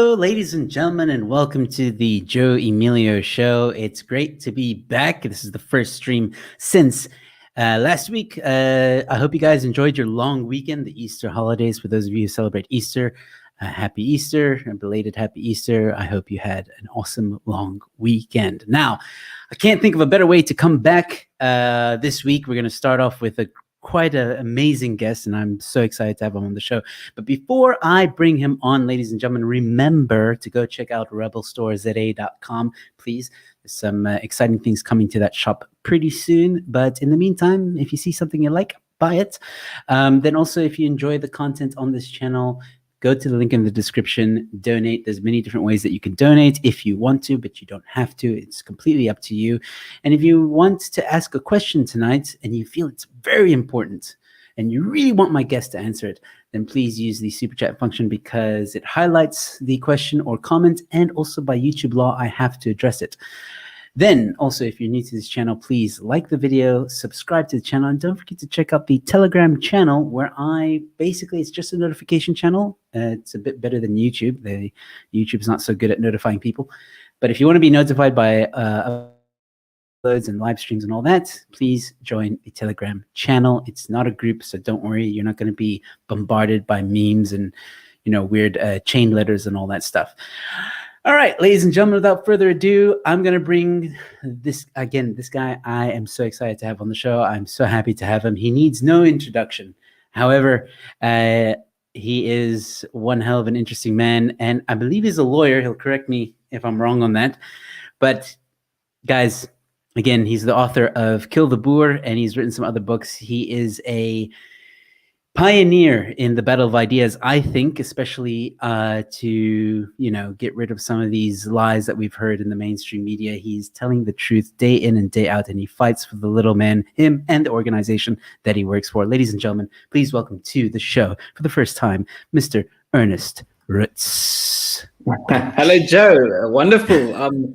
Hello, ladies and gentlemen, and welcome to the Joe Emilio Show. It's great to be back. This is the first stream since last week. I hope you guys enjoyed your long weekend, the Easter holidays. For those of you who celebrate Easter, happy Easter, a belated happy Easter. I hope you had an awesome long weekend. Now, I can't think of a better way to come back this week. We're going to start off with quite an amazing guest, and I'm so excited to have him on the show. But before I bring him on, ladies and gentlemen, remember to go check out rebelstoreZA.com, please. There's some exciting things coming to that shop pretty soon. But in the meantime, if you see something you like, buy it. Then also, if you enjoy the content on this channel, go to the link in the description, donate. There's many different ways that you can donate if you want to, but you don't have to. It's completely up to you. And if you want to ask a question tonight and you feel it's very important and you really want my guest to answer it, then please use the super chat function because it highlights the question or comment, and also by YouTube law, I have to address it. Then also, if you're new to this channel, please like the video, subscribe to the channel, and don't forget to check out the Telegram channel where it's just a notification channel. It's a bit better than YouTube. YouTube's not so good at notifying people. But if you want to be notified by uploads and live streams and all that, please join the Telegram channel. It's not a group, so don't worry. You're not going to be bombarded by memes and weird chain letters and all that stuff. All right, ladies and gentlemen, without further ado, I'm going to bring this guy I am so excited to have on the show. I'm so happy to have him. He needs no introduction. However, he is one hell of an interesting man, and I believe he's a lawyer. He'll correct me if I'm wrong on that. But guys, again, he's the author of Kill the Boer, and he's written some other books. He is a pioneer in the battle of ideas, I think, especially to get rid of some of these lies that we've heard in the mainstream media. He's telling the truth day in and day out, and he fights for the little man, him and the organization that he works for. Ladies and gentlemen, please welcome to the show for the first time, Mr. Ernest Roets. Hello, Joe. Wonderful. I'm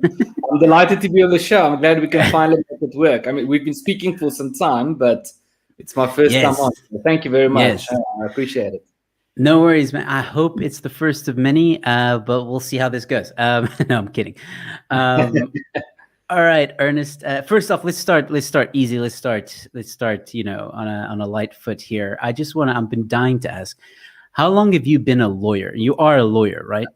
delighted to be on the show. I'm glad we can finally make it work. I mean, we've been speaking for some time, but it's my first time on. So thank you very much. Yes. I appreciate it. No worries, man. I hope it's the first of many, but we'll see how this goes. No, I'm kidding. All right, Ernest. First off, let's start easy. Let's start, on a light foot here. I've been dying to ask, how long have you been a lawyer? You are a lawyer, right?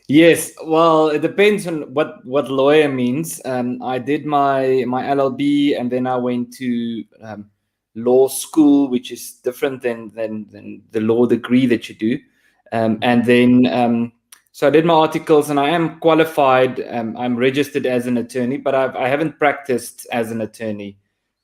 Yes. Well, it depends on what lawyer means. I did my LLB, and then I went to law school, which is different than the law degree that you do. And then, so I did my articles, and I am qualified. I'm registered as an attorney, but I haven't practiced as an attorney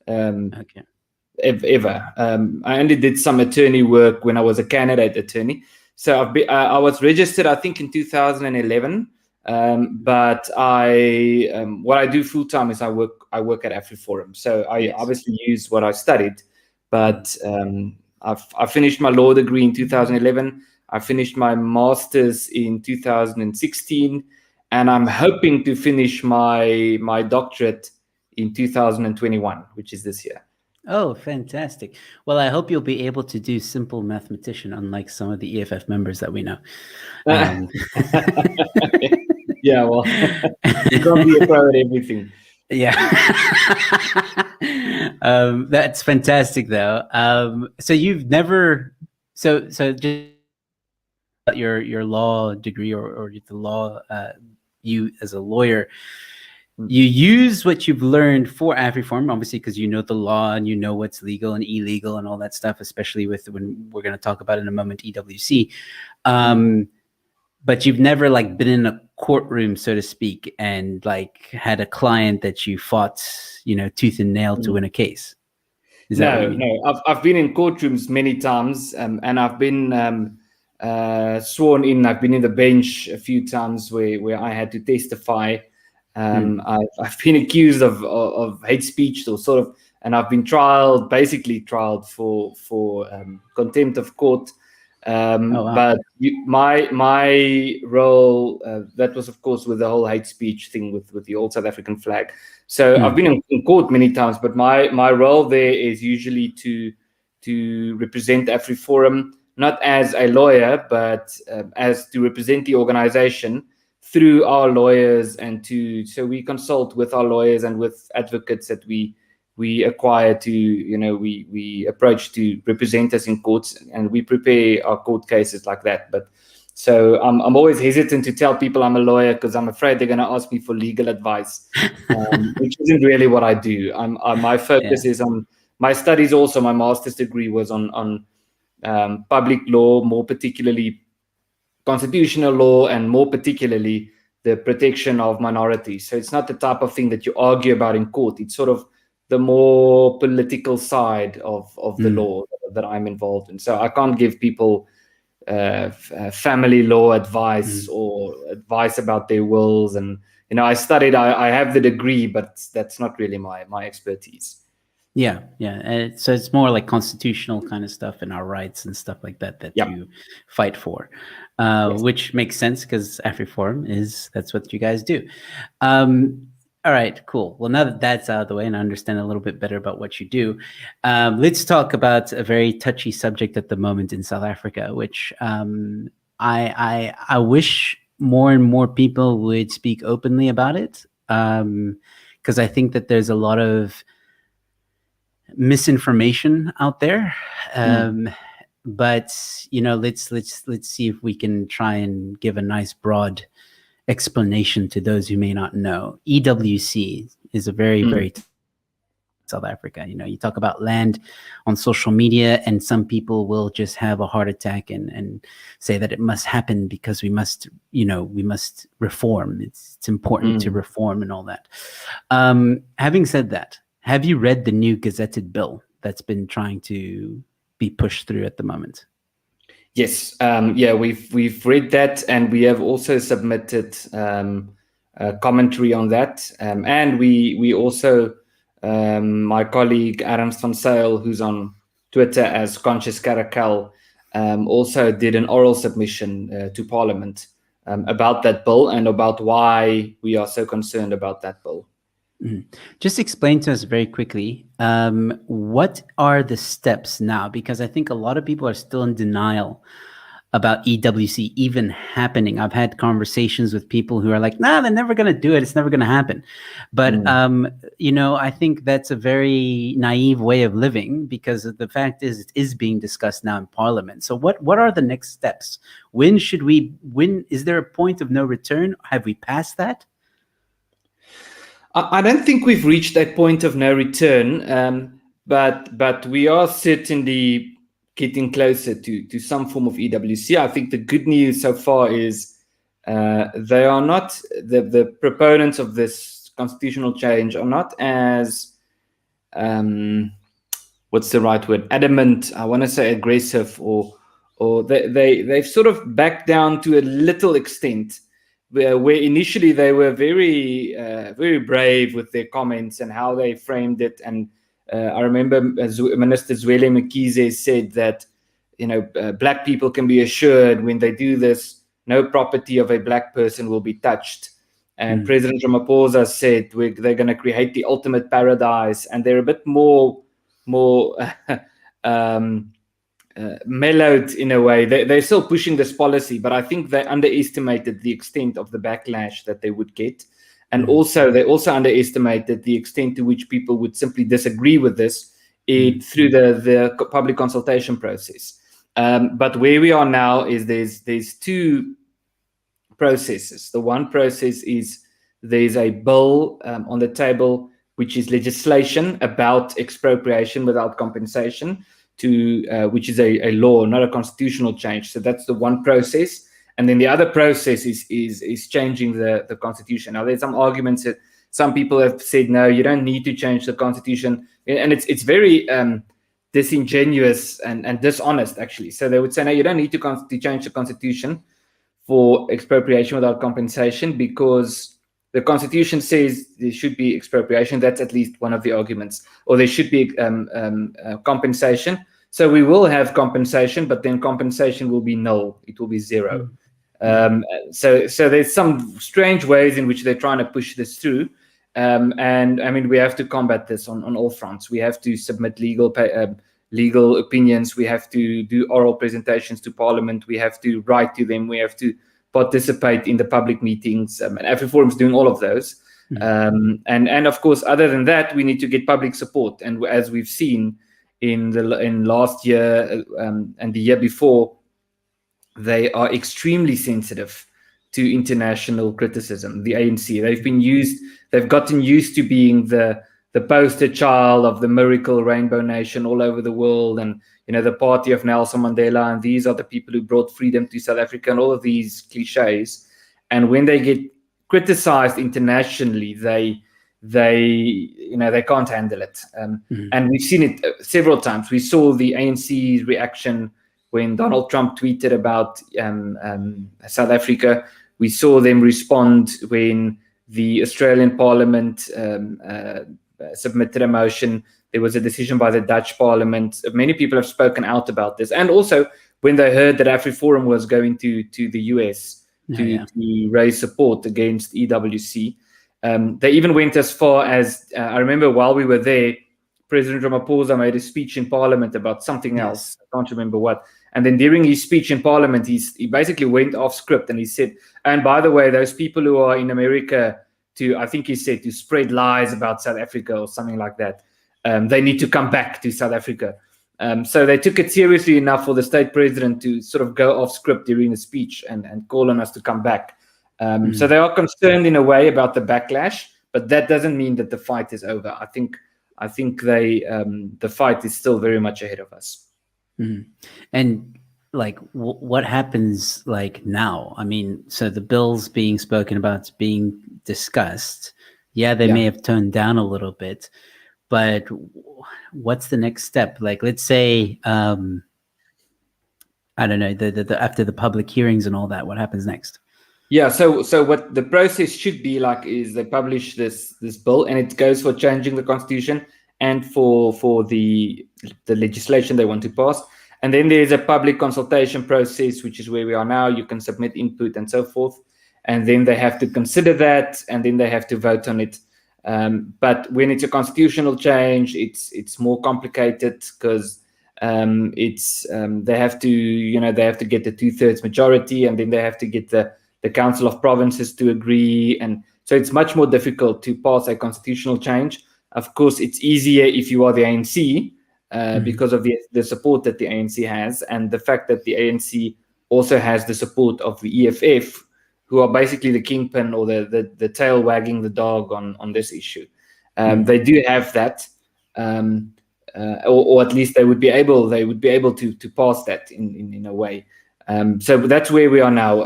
ever. I only did some attorney work when I was a candidate attorney. So I was registered, I think, in 2011. But what I do full time is I work at Afriforum. So I obviously use what I studied, but I finished my law degree in 2011. I finished my master's in 2016, and I'm hoping to finish my doctorate in 2021, which is this year. Oh, fantastic. Well, I hope you'll be able to do simple mathematician, unlike some of the EFF members that we know. Yeah, well, you can't be a pro at everything. Yeah. That's fantastic, though. So you've never, so just your law degree or the law, you as a lawyer, you use what you've learned for Afriforum, obviously, because you know the law and you know what's legal and illegal and all that stuff, especially when we're going to talk about in a moment, EWC. But you've never been in a courtroom, so to speak, and had a client that you fought, tooth and nail to win a case. Is that what you mean? No. I've been in courtrooms many times, and I've been sworn in. I've been in the bench a few times where I had to testify. I've been accused of hate speech, or sort of, and I've been basically trialed for contempt of court. Wow. But my role, that was, of course, with the whole hate speech thing with the old South African flag. So I've been in court many times, but my role there is usually to represent Afriforum, not as a lawyer, but as to represent the organization through our lawyers, and so we consult with our lawyers and with advocates that we acquire to, we approach to represent us in courts, and we prepare our court cases like that. But so I'm always hesitant to tell people I'm a lawyer, because I'm afraid they're going to ask me for legal advice, which isn't really what I do. My focus is on my studies. Also, my master's degree was on public law, more particularly constitutional law, and more particularly the protection of minorities. So it's not the type of thing that you argue about in court. It's sort of the more political side of the law that I'm involved in. So I can't give people family law advice or advice about their wills. And I studied, I have the degree, but that's not really my expertise. Yeah. So it's more like constitutional kind of stuff and our rights and stuff like that you fight for, which makes sense, because Afriforum that's what you guys do. All right, cool. Well, now that that's out of the way and I understand a little bit better about what you do, let's talk about a very touchy subject at the moment in South Africa, which I wish more and more people would speak openly about it, because I think that there's a lot of misinformation out there. But let's see if we can try and give a nice broad explanation to those who may not know. EWC is a very South Africa. You talk about land on social media, and some people will just have a heart attack and say that it must happen because we must reform. It's important to reform and all that. Having said that, have you read the new gazetted bill that's been trying to be pushed through at the moment? Yes, we've read that, and we have also submitted a commentary on that, and we also, my colleague Ernst van Sail, who's on Twitter as Conscious Caracal, also did an oral submission to Parliament about that bill and about why we are so concerned about that bill. Just explain to us very quickly, what are the steps now? Because I think a lot of people are still in denial about EWC even happening. I've had conversations with people who are like, nah, they're never going to do it. It's never going to happen. But, I think that's a very naive way of living, because the fact is it is being discussed now in Parliament. So what are the next steps? When is there a point of no return? Have we passed that? I don't think we've reached that point of no return, but we are certainly getting closer to some form of EWC. I think the good news so far is they are not, the proponents of this constitutional change are not as, what's the right word, adamant, I want to say aggressive, or they've sort of backed down to a little extent, where initially they were very brave with their comments and how they framed it. And I remember Minister Zweli Mkhize said that, black people can be assured when they do this, no property of a black person will be touched. And President Ramaphosa said they're going to create the ultimate paradise. And they're a bit more mellowed in a way. They're still pushing this policy, but I think they underestimated the extent of the backlash that they would get. And also, they also underestimated the extent to which people would simply disagree with this through the public consultation process. But where we are now is there's two processes. The one process is there's a bill on the table, which is legislation about expropriation without compensation, which is a law, not a constitutional change. So that's the one process. And then the other process is changing the constitution. Now, there's some arguments that some people have said, no, you don't need to change the constitution. And it's very disingenuous and dishonest, actually. So they would say, no, you don't need to change the constitution for expropriation without compensation, because the constitution says there should be expropriation. That's at least one of the arguments. Or there should be compensation. So we will have compensation, but then compensation will be null. It will be zero. So there's some strange ways in which they're trying to push this through. And I mean, we have to combat this on all fronts. We have to submit legal legal opinions. We have to do oral presentations to Parliament. We have to write to them. We have to participate in the public meetings. And Afriforum is doing all of those. And of course, other than that, we need to get public support. And as we've seen in last year and the year before, they are extremely sensitive to international criticism. The ANC, they've gotten used to being the poster child of the miracle rainbow nation all over the world, and the party of Nelson Mandela, and these are the people who brought freedom to South Africa, and all of these cliches. And when they get criticized internationally, they can't handle it. And we've seen it several times. We saw the ANC's reaction when Donald Trump tweeted about South Africa. We saw them respond when the Australian Parliament submitted a motion. There was a decision by the Dutch Parliament. Many people have spoken out about this. And also when they heard that Afriforum was going to the US to raise support against EWC, they even went as far as, I remember while we were there, President Ramaphosa made a speech in Parliament about something else. I can't remember what. And then during his speech in Parliament, he basically went off script and he said, and by the way, those people who are in America I think he said, to spread lies about South Africa or something like that, they need to come back to South Africa. So they took it seriously enough for the state president to sort of go off script during the speech and call on us to come back. So they are concerned in a way about the backlash, but that doesn't mean that the fight is over. I think the fight is still very much ahead of us. And like, what happens like now? I mean, so the bills being spoken about, being discussed. They may have toned down a little bit, but what's the next step? Like, let's say, I don't know, the after the public hearings and all that, what happens next? So what the process should be like is they publish this bill, and it goes for changing the constitution and for the legislation they want to pass. And then there's a public consultation process, which is where we are now. You can submit input and so forth. And then they have to consider that, and then they have to vote on it. But when it's a constitutional change, it's more complicated because they have to get the 2/3 majority, and then they have to get the Council of Provinces to agree. And so it's much more difficult to pass a constitutional change. Of course, it's easier if you are the ANC, because of the support that the ANC has, and the fact that the ANC also has the support of the EFF, who are basically the kingpin or the tail wagging the dog on this issue. They do have that, or at least they would be able to pass that in a way. So that's where we are now.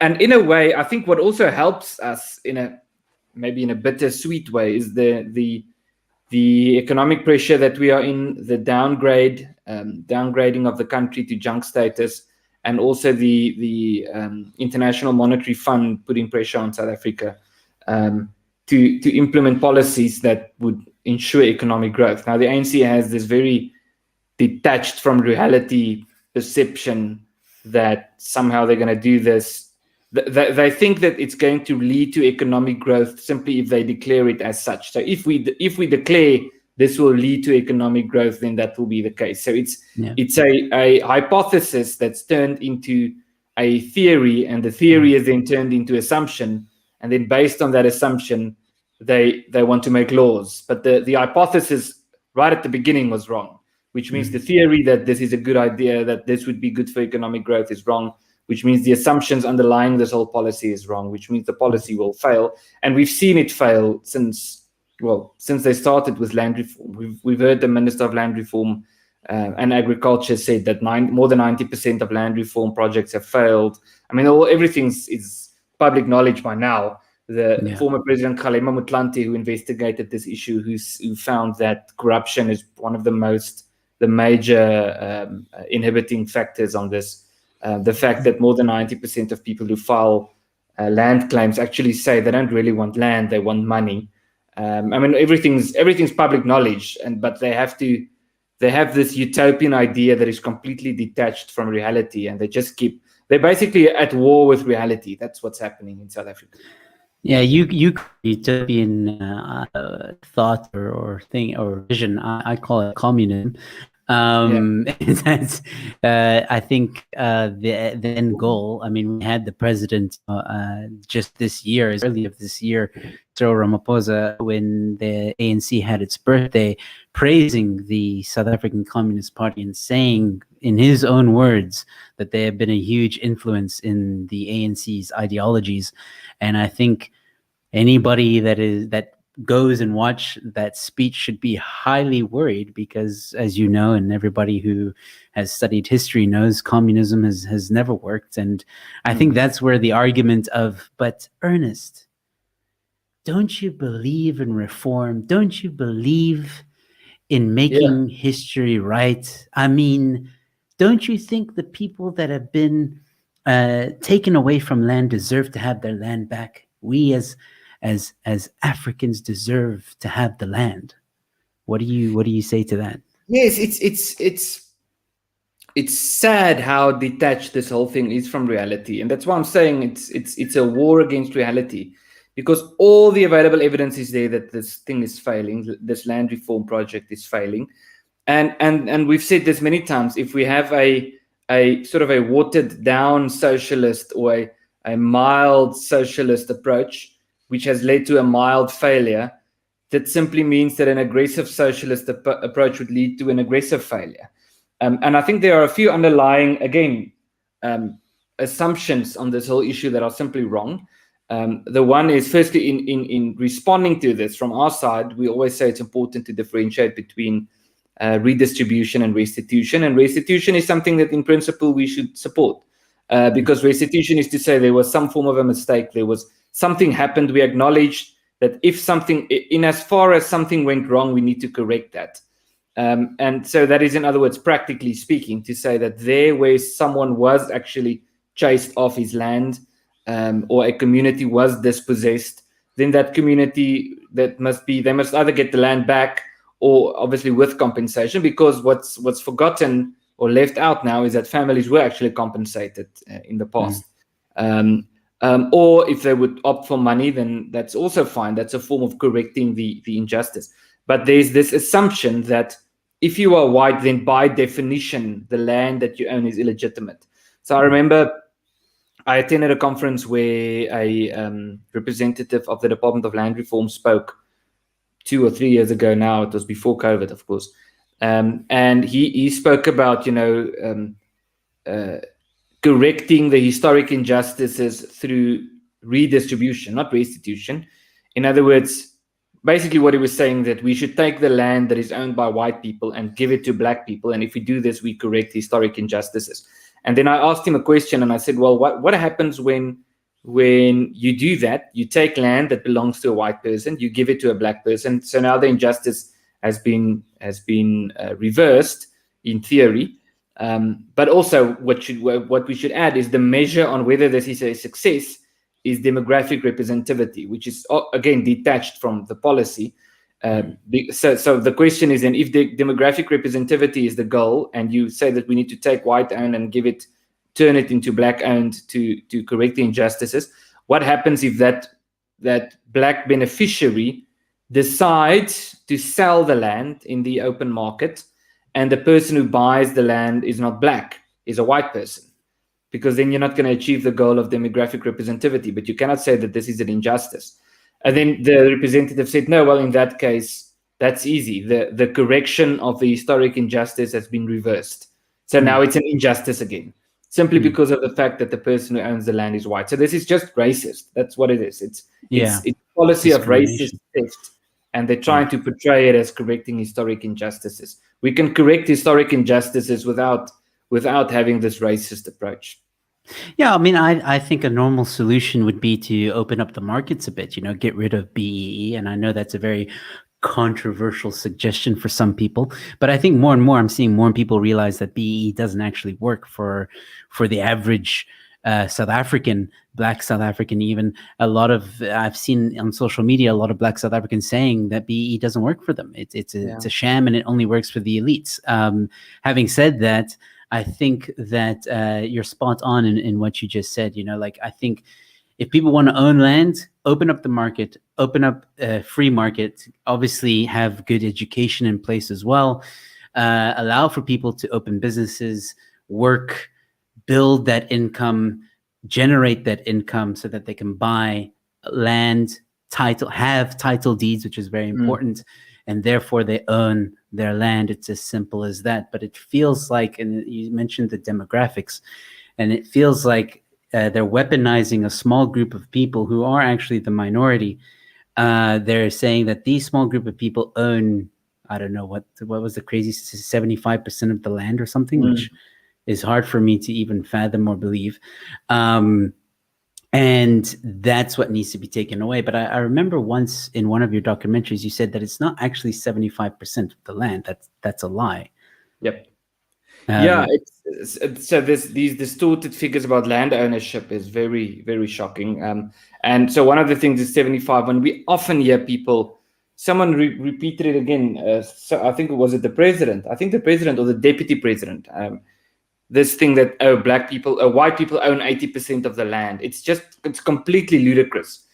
And in a way, I think what also helps us maybe in a bittersweet way is the economic pressure that we are in, the downgrading of the country to junk status, and also the International Monetary Fund putting pressure on South Africa to implement policies that would ensure economic growth. Now, the ANC has this very detached from reality perception that somehow they're going to do this. They think that it's going to lead to economic growth simply if they declare it as such. So if we declare this will lead to economic growth, then that will be the case. So it's a hypothesis that's turned into a theory, and the theory is then turned into assumption, and then based on that assumption, they want to make laws. But the hypothesis right at the beginning was wrong, which means the theory that this is a good idea, that this would be good for economic growth, is wrong, which means the assumptions underlying this whole policy is wrong, which means the policy will fail. And we've seen it fail since they started with land reform. We've heard the Minister of Land Reform and Agriculture said that more than 90% of land reform projects have failed. I mean, everything is public knowledge by now. The former President Kgalema Motlanthe, who investigated this issue, who found that corruption is one of the major inhibiting factors on this. The fact that more than 90% of people who file land claims actually say they don't really want land, they want money. I mean, everything's public knowledge, but they have this utopian idea that is completely detached from reality, and they're basically at war with reality. That's what's happening in South Africa. Yeah, you utopian thought or thing or vision. I call it communism. Yeah. That's I think the end goal. I mean, we had the president just this year, as early of this year, Cyril Ramaphosa, when the ANC had its birthday, praising the South African Communist Party and saying, in his own words, that they have been a huge influence in the ANC's ideologies. And I think anybody that goes and watch that speech should be highly worried, because, as you know, and everybody who has studied history knows, communism has never worked. And I think that's where the argument of, but Ernest, don't you believe in reform? Don't you believe in making history right? I mean, don't you think the people that have been taken away from land deserve to have their land back? We as Africans deserve to have the land. What do you say to that? Yes, it's sad how detached this whole thing is from reality, and that's why I'm saying it's a war against reality, because all the available evidence is there that this thing is failing, this land reform project is failing, and we've said this many times. If we have a sort of a watered down socialist or a mild socialist approach, which has led to a mild failure, that simply means that an aggressive socialist approach would lead to an aggressive failure. And I think there are a few underlying, again, assumptions on this whole issue that are simply wrong. The one is, firstly, in responding to this from our side, we always say it's important to differentiate between redistribution and restitution. And restitution is something that, in principle, we should support, because restitution is to say there was some form of a mistake, there was something happened, we acknowledge that if something, in as far as something went wrong, we need to correct that. And so that is, in other words, practically speaking, to say that there where someone was actually chased off his land, or a community was dispossessed, then that community, they must either get the land back, or obviously with compensation, because what's forgotten or left out now is that families were actually compensated in the past. Or if they would opt for money, then that's also fine. That's a form of correcting the injustice. But there's this assumption that if you are white, then by definition, the land that you own is illegitimate. So I remember I attended a conference where a representative of the Department of Land Reform spoke 2 or 3 years ago now. It was before COVID, of course. And he spoke about, correcting the historic injustices through redistribution, not restitution. In other words, basically what he was saying, that we should take the land that is owned by white people and give it to black people. And if we do this, we correct historic injustices. And then I asked him a question, and I said, well, what happens when you do that? You take land that belongs to a white person, you give it to a black person. So now the injustice has been reversed in theory. But also what we should add is the measure on whether this is a success is demographic representativity, which is, again, detached from the policy. So the question is, then, if the demographic representativity is the goal, and you say that we need to take white-owned and turn it into black-owned to correct the injustices, what happens if that black beneficiary decides to sell the land in the open market, and the person who buys the land is not black, is a white person? Because then you're not going to achieve the goal of demographic representativity. But you cannot say that this is an injustice. And then the representative said, no, well, in that case, that's easy. The correction of the historic injustice has been reversed. So now it's an injustice again, simply because of the fact that the person who owns the land is white. So this is just racist. That's what it is. It's a policy of racist theft. And they're trying to portray it as correcting historic injustices. We can correct historic injustices without having this racist approach. Yeah, I mean, I think a normal solution would be to open up the markets a bit, get rid of BEE. And I know that's a very controversial suggestion for some people, but I think more and more I'm seeing more people realize that BEE doesn't actually work for the average South African, black South African. Even I've seen on social media a lot of black South Africans saying that BEE doesn't work for them. It's a sham, and it only works for the elites. Having said that, I think that you're spot on in what you just said. I think if people want to own land, open up the market, open up a free market, obviously have good education in place as well, allow for people to open businesses, work, build that income, generate that income so that they can buy land, have title deeds, which is very important, and therefore they own their land. It's as simple as that. But it feels like, and you mentioned the demographics, and it feels like they're weaponizing a small group of people who are actually the minority. They're saying that these small group of people own, I don't know, what was the crazy 75% of the land or something, which is hard for me to even fathom or believe. And that's what needs to be taken away. But I remember once in one of your documentaries, you said that it's not actually 75% of the land. That's a lie. Yep. Yeah, so these distorted figures about land ownership is very, very shocking. And so one of the things is 75. When we often hear people, someone repeated it again. So I think was it the president? I think the president or the deputy president. This thing that white people own 80% of the land. It's completely ludicrous.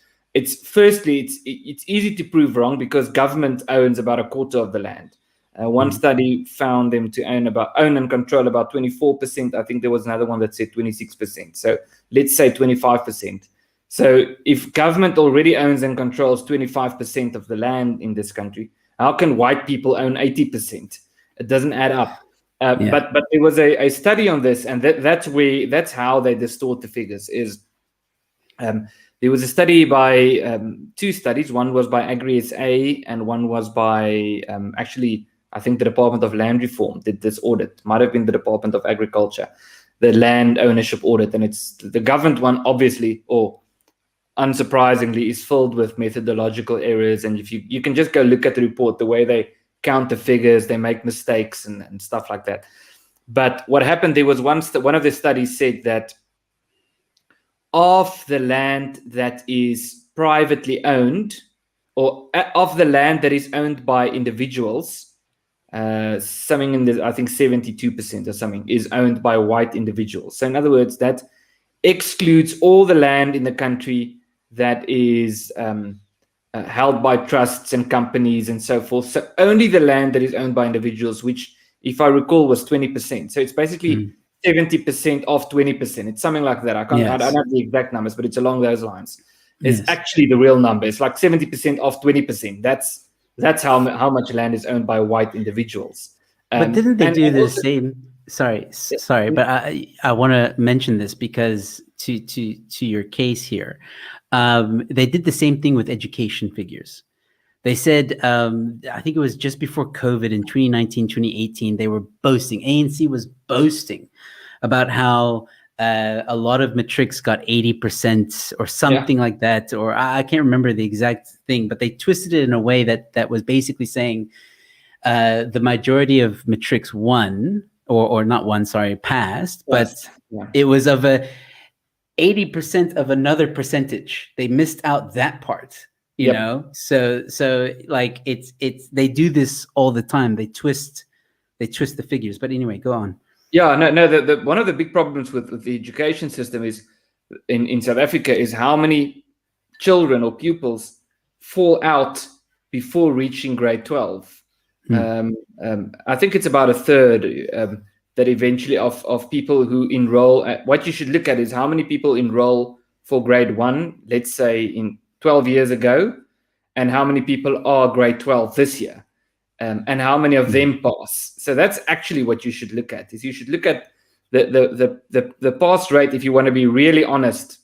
Firstly, it's easy to prove wrong because government owns about a quarter of the land. One study found them to own and control about 24%. I think there was another one that said 26%. So let's say 25%. So if government already owns and controls 25% of the land in this country, how can white people own 80%? It doesn't add up. But there was a study on this, and that's how they distort the figures. There was a study by two studies. One was by Agri-SA, and one was by actually, I think the Department of Land Reform did this audit. Might have been the Department of Agriculture, the land ownership audit, and it's the government one, obviously, or unsurprisingly, is filled with methodological errors. And if you can just go look at the report, the way they count the figures, they make mistakes and stuff like that. But what happened, there was one of the studies said that of the land that is privately owned, or of the land that is owned by individuals, something in the, I think 72% or something is owned by white individuals. So in other words, that excludes all the land in the country that is held by trusts and companies and so forth. So only the land that is owned by individuals, which, if I recall, was 20%. So it's basically 70% of 20%. It's something like that. I don't have the exact numbers, but it's along those lines. It's actually the real number. It's like 70% of 20%. That's how much land is owned by white individuals. But didn't they do the same? Sorry, but I want to mention this because to your case here, they did the same thing with education figures. They said, I think it was just before COVID in 2019, 2018, they were boasting, ANC was boasting about how a lot of matrics got 80% or something like that, or I can't remember the exact thing, but they twisted it in a way that was basically saying the majority of matrics won, or not won, sorry, passed, but it was of a 80% of another percentage. They missed out that part, you know? So like it's they do this all the time. They twist the figures. But anyway, go on. Yeah, no. The one of the big problems with the education system is in South Africa is how many children or pupils fall out before reaching grade 12. I think it's about a third that eventually of people who enroll. What you should look at is how many people enroll for grade 1, let's say in 12 years ago, and how many people are grade 12 this year, and how many of them pass. So that's actually what you should look at. Is you should look at the pass rate if you want to be really honest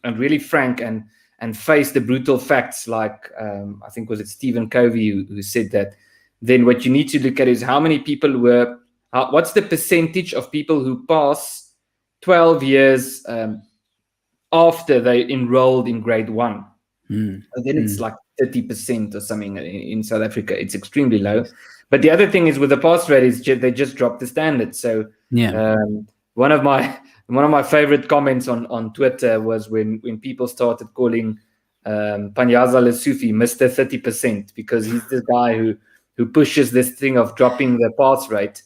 and really frank and face the brutal facts. Like I think was it Stephen Covey who said that. Then what you need to look at is how many people what's the percentage of people who pass 12 years after they enrolled in grade 1. And then it's like 30% or something in South Africa. It's extremely low. But the other thing is with the pass rate is they just dropped the standard. So one of my favorite comments on Twitter was when people started calling Panyaza Lesufi Mr. 30%, because he's this guy who pushes this thing of dropping the pass rate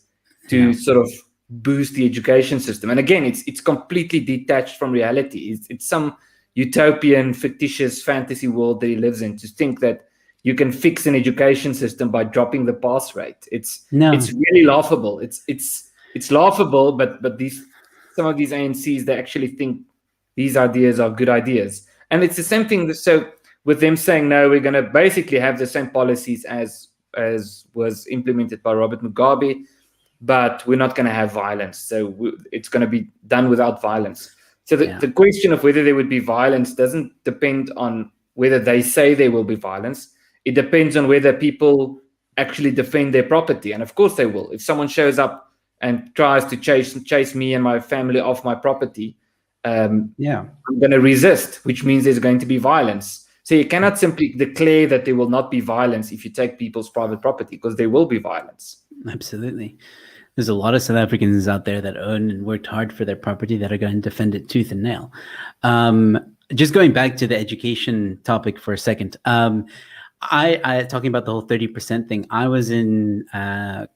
to sort of boost the education system. And again, it's completely detached from reality. It's some utopian, fictitious fantasy world that he lives in, to think that you can fix an education system by dropping the pass rate. It's really laughable. It's laughable, but some of these ANCs, they actually think these ideas are good ideas. And it's the same thing. So with them saying, no, we're going to basically have the same policies as was implemented by Robert Mugabe, but we're not going to have violence. So it's going to be done without violence. So the question of whether there would be violence doesn't depend on whether they say there will be violence. It depends on whether people actually defend their property. And of course they will. If someone shows up and tries to chase me and my family off my property, I'm going to resist, which means there's going to be violence. So you cannot simply declare that there will not be violence if you take people's private property, because there will be violence. Absolutely. There's a lot of South Africans out there that own and worked hard for their property that are going to defend it tooth and nail. Just going back to the education topic for a second. I talking about the whole 30% thing. I was in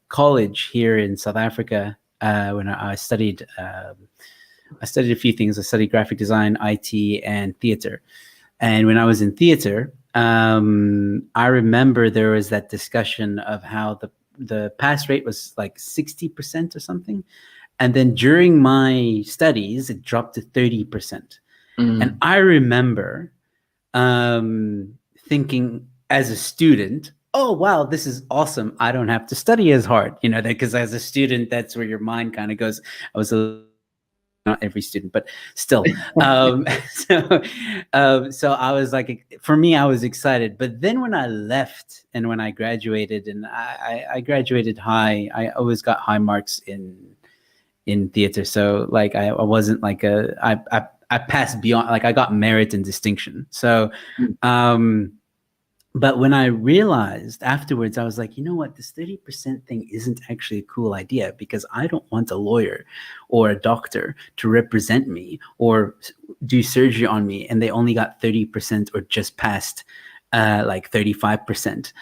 college here in South Africa when I studied. I studied a few things. I studied graphic design, IT, and theater. And when I was in theater, I remember there was that discussion of how the pass rate was like 60% or something. And then during my studies, it dropped to 30%. And I remember thinking as a student, oh, wow, this is awesome. I don't have to study as hard, because as a student, that's where your mind kind of goes. I was not every student, but still. So I was like, for me, I was excited. But then when I left and when I graduated, and I graduated high, I always got high marks in theater. So like, I wasn't like I passed beyond, like I got merit and distinction. So, but when I realized afterwards, I was like, you know what, this 30% thing isn't actually a cool idea, because I don't want a lawyer or a doctor to represent me or do surgery on me, and they only got 30% or just passed like 35%.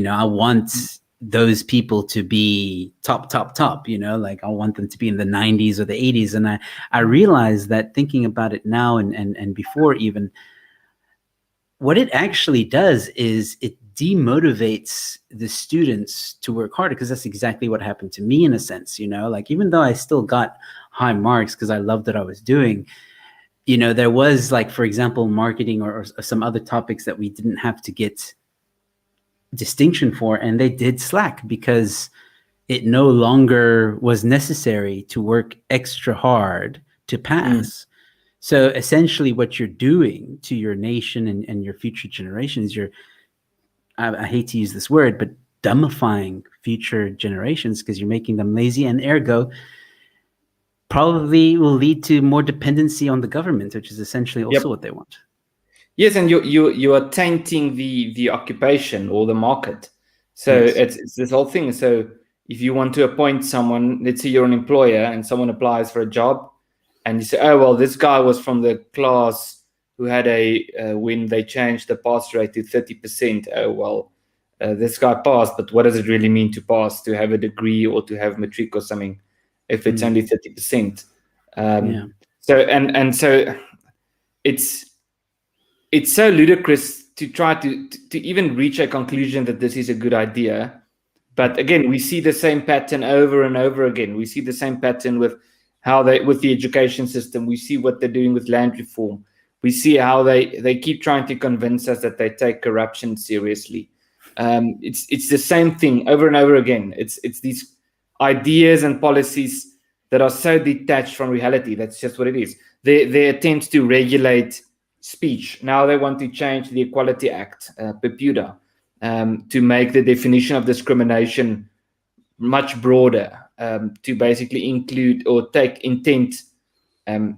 I want those people to be top, like I want them to be in the 90s or the 80s. And I realized that thinking about it now and before even, what it actually does is it demotivates the students to work harder, because that's exactly what happened to me in a sense, like even though I still got high marks because I loved what I was doing, there was like, for example, marketing or some other topics that we didn't have to get distinction for, and they did slack because it no longer was necessary to work extra hard to pass. So essentially what you're doing to your nation and your future generations, I hate to use this word, but dumbifying future generations, because you're making them lazy, and ergo probably will lead to more dependency on the government, which is essentially also what they want. Yes, and you are tainting the occupation or the market. So it's this whole thing. So if you want to appoint someone, let's say you're an employer and someone applies for a job, and you say, oh, well, this guy was from the class who had when they changed the pass rate to 30%. Oh, well, this guy passed, but what does it really mean to pass, to have a degree or to have matric or something, if it's only 30%? So it's so ludicrous to try to even reach a conclusion that this is a good idea. But again, we see the same pattern over and over again. We see the same pattern with the education system. We see what they're doing with land reform. We see how they keep trying to convince us that they take corruption seriously. It's the same thing over and over again. It's these ideas and policies that are so detached from reality. That's just what it is. They attempt to regulate speech. Now they want to change the Equality Act, PEPUDA, to make the definition of discrimination much broader, to basically include or take intent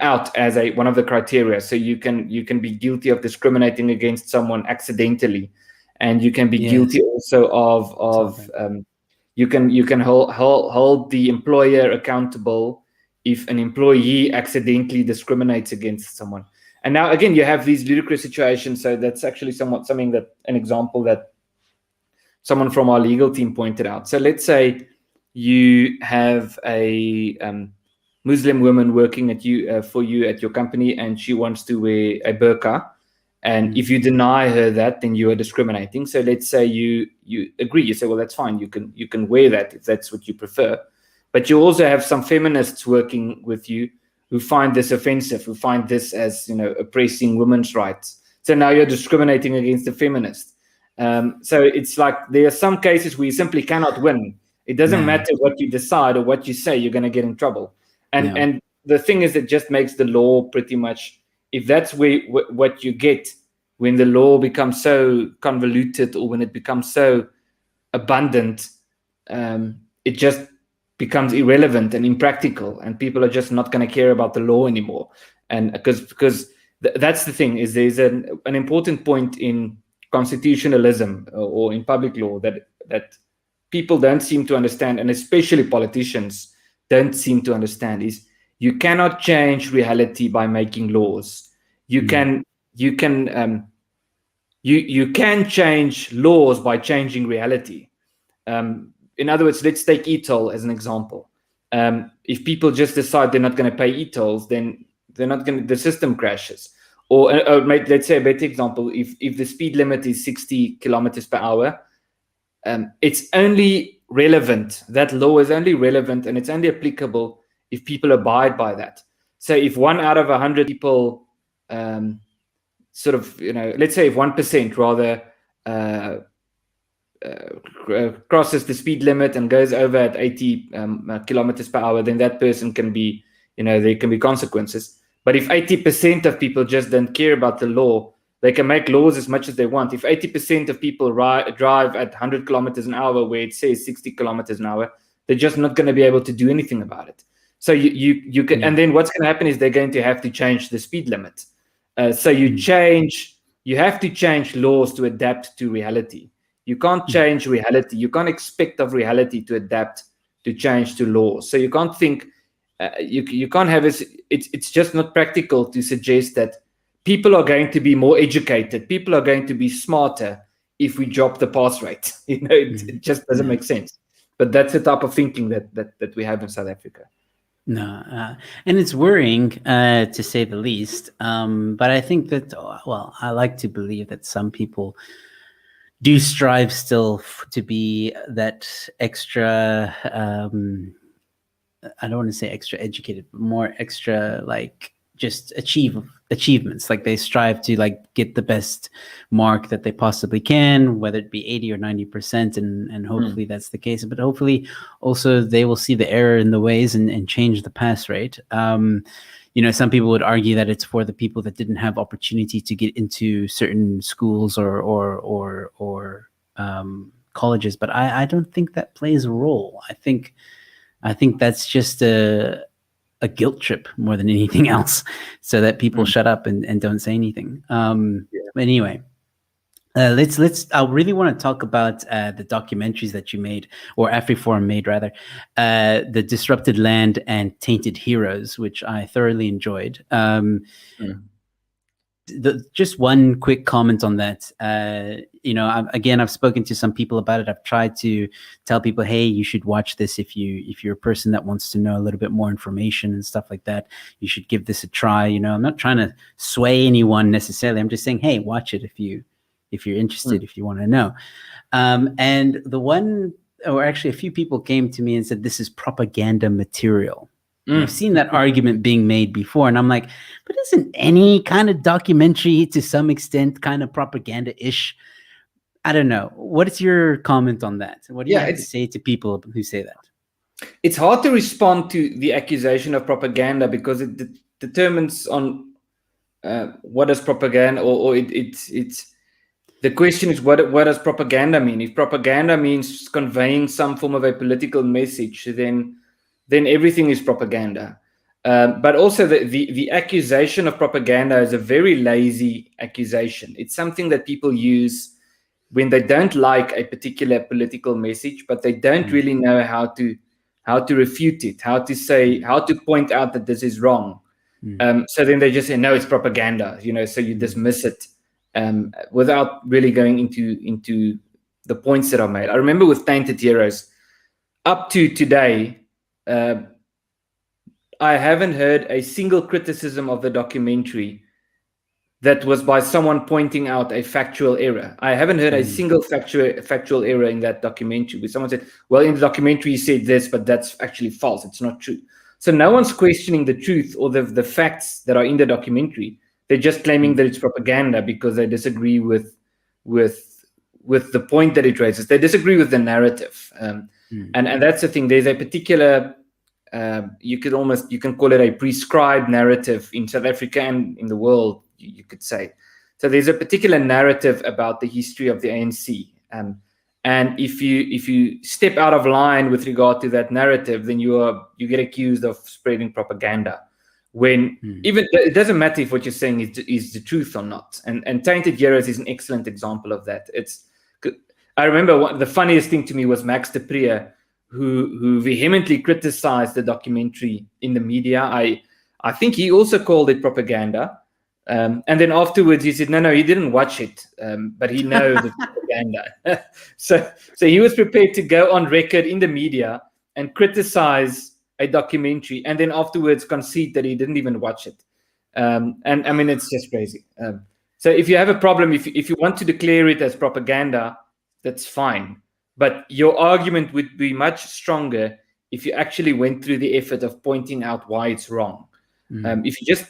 out as one of the criteria. So you can be guilty of discriminating against someone accidentally, and you can be guilty also of you can hold the employer accountable if an employee accidentally discriminates against someone. And now again, you have these ludicrous situations. So that's actually an example that someone from our legal team pointed out. So let's say you have a Muslim woman working at you for you at your company, and she wants to wear a burqa, and if you deny her that, then you are discriminating. So let's say you agree, you say, well, that's fine, you can wear that if that's what you prefer, but you also have some feminists working with you who find this offensive, who find this as, oppressing women's rights. So now you're discriminating against the feminist. So it's like there are some cases where you simply cannot win. It doesn't matter what you decide or what you say, you're going to get in trouble. And the thing is, it just makes the law pretty much, if that's what you get when the law becomes so convoluted, or when it becomes so abundant, it just becomes irrelevant and impractical, and people are just not going to care about the law anymore. And because that's the thing, is there's an important point in constitutionalism or in public law that people don't seem to understand, and especially politicians don't seem to understand, is you cannot change reality by making laws. You can change laws by changing reality. In other words, let's take e-toll as an example. If people just decide they're not going to pay e-tolls, then the system crashes. Or let's say a better example, if the speed limit is 60 kilometers per hour, it's only relevant. That law is only relevant, and it's only applicable if people abide by that. So if 1 out of 100 people, let's say if 1% rather crosses the speed limit and goes over at 80 kilometers per hour, then that person can be, there can be consequences. But if 80% of people just don't care about the law, they can make laws as much as they want. If 80% of people drive at 100 kilometers an hour where it says 60 kilometers an hour, they're just not going to be able to do anything about it. So you can, and then what's going to happen is they're going to have to change the speed limit. So you have to change laws to adapt to reality. You can't change reality. You can't expect of reality to adapt, to change to laws. So you can't think, you can't have it's just not practical to suggest that people are going to be more educated, people are going to be smarter if we drop the pass rate. It just doesn't make sense. But that's the type of thinking that we have in South Africa. No, and it's worrying, to say the least. But I think that, well, I like to believe that some people do strive still to be that extra, I don't want to say extra educated, but more extra, like, just achievements. Like, they strive to, like, get the best mark that they possibly can, whether it be 80 or 90%, and hopefully that's the case. But hopefully also they will see the error in the ways and change the pass rate. Some people would argue that it's for the people that didn't have opportunity to get into certain schools or colleges, but I don't think that plays a role. I think that's just a guilt trip more than anything else, so that people shut up and don't say anything. But anyway, I really want to talk about the documentaries that you made, or Afriforum made rather, the Disrupted Land and Tainted Heroes, which I thoroughly enjoyed. Just one quick comment on that. I've spoken to some people about it. I've tried to tell people, hey, you should watch this if you're a person that wants to know a little bit more information and stuff like that. You should give this a try. I'm not trying to sway anyone necessarily. I'm just saying, hey, watch it if you're interested, if you want to know. And a few people came to me and said, this is propaganda material. I've seen that argument being made before, and I'm like, but isn't any kind of documentary to some extent kind of propaganda-ish? I don't know. What is your comment on that? What do you have to say to people who say that? It's hard to respond to the accusation of propaganda, because it determines on what is propaganda, or it's the question is, what does propaganda mean? If propaganda means conveying some form of a political message, then everything is propaganda. But also the accusation of propaganda is a very lazy accusation. It's something that people use when they don't like a particular political message, but they don't really know how to refute it, how to point out that this is wrong. So then they just say, no, it's propaganda, so you dismiss it without really going into the points that are made. I remember with Tainted Heroes, up to today, I haven't heard a single criticism of the documentary that was by someone pointing out a factual error. I haven't heard a single factual error in that documentary where someone said, well, in the documentary you said this, but that's actually false. It's not true. So no one's questioning the truth or the facts that are in the documentary. They're just claiming that it's propaganda because they disagree with the point that it raises. They disagree with the narrative. And that's the thing. There's a particular, you can call it a prescribed narrative in South Africa and in the world, you could say. So there's a particular narrative about the history of the ANC. And if you step out of line with regard to that narrative, then you get accused of spreading propaganda. When even it doesn't matter if what you're saying is the truth or not. And Tainted Heroes is an excellent example of that. I remember the funniest thing to me was Max de Pree, who vehemently criticized the documentary in the media. I think he also called it propaganda. And then afterwards he said, no, he didn't watch it, but he knows it's propaganda. So he was prepared to go on record in the media and criticize a documentary, and then afterwards concede that he didn't even watch it. And I mean, it's just crazy. So if you have a problem, if you want to declare it as propaganda, that's fine. But your argument would be much stronger if you actually went through the effort of pointing out why it's wrong. If you just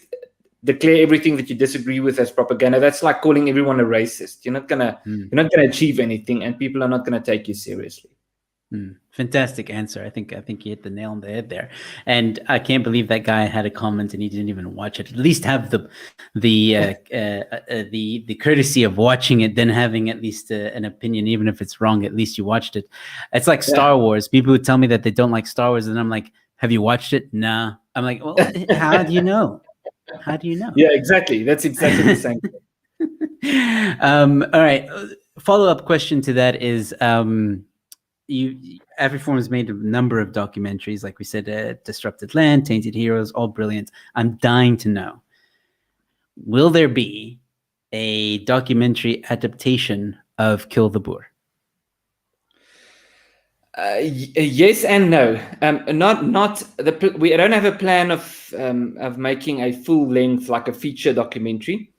declare everything that you disagree with as propaganda, that's like calling everyone a racist. You're not gonna achieve anything, and people are not gonna take you seriously. Fantastic answer. I think you hit the nail on the head there. And I can't believe that guy had a comment and he didn't even watch it. At least have the courtesy of watching it, then having at least an opinion, even if it's wrong. At least you watched it. It's like Star Wars. People who tell me that they don't like Star Wars, and I'm like, have you watched it? Nah. I'm like, well, how do you know? How do you know? Yeah, exactly. That's exactly the same thing. All right. Follow-up question to that is, Afriforum has made a number of documentaries, like we said, Disrupted Land, Tainted Heroes, all brilliant. I'm dying to know, will there be a documentary adaptation of Kill the Boer? Yes and no. We don't have a plan of making a full length, like a feature documentary,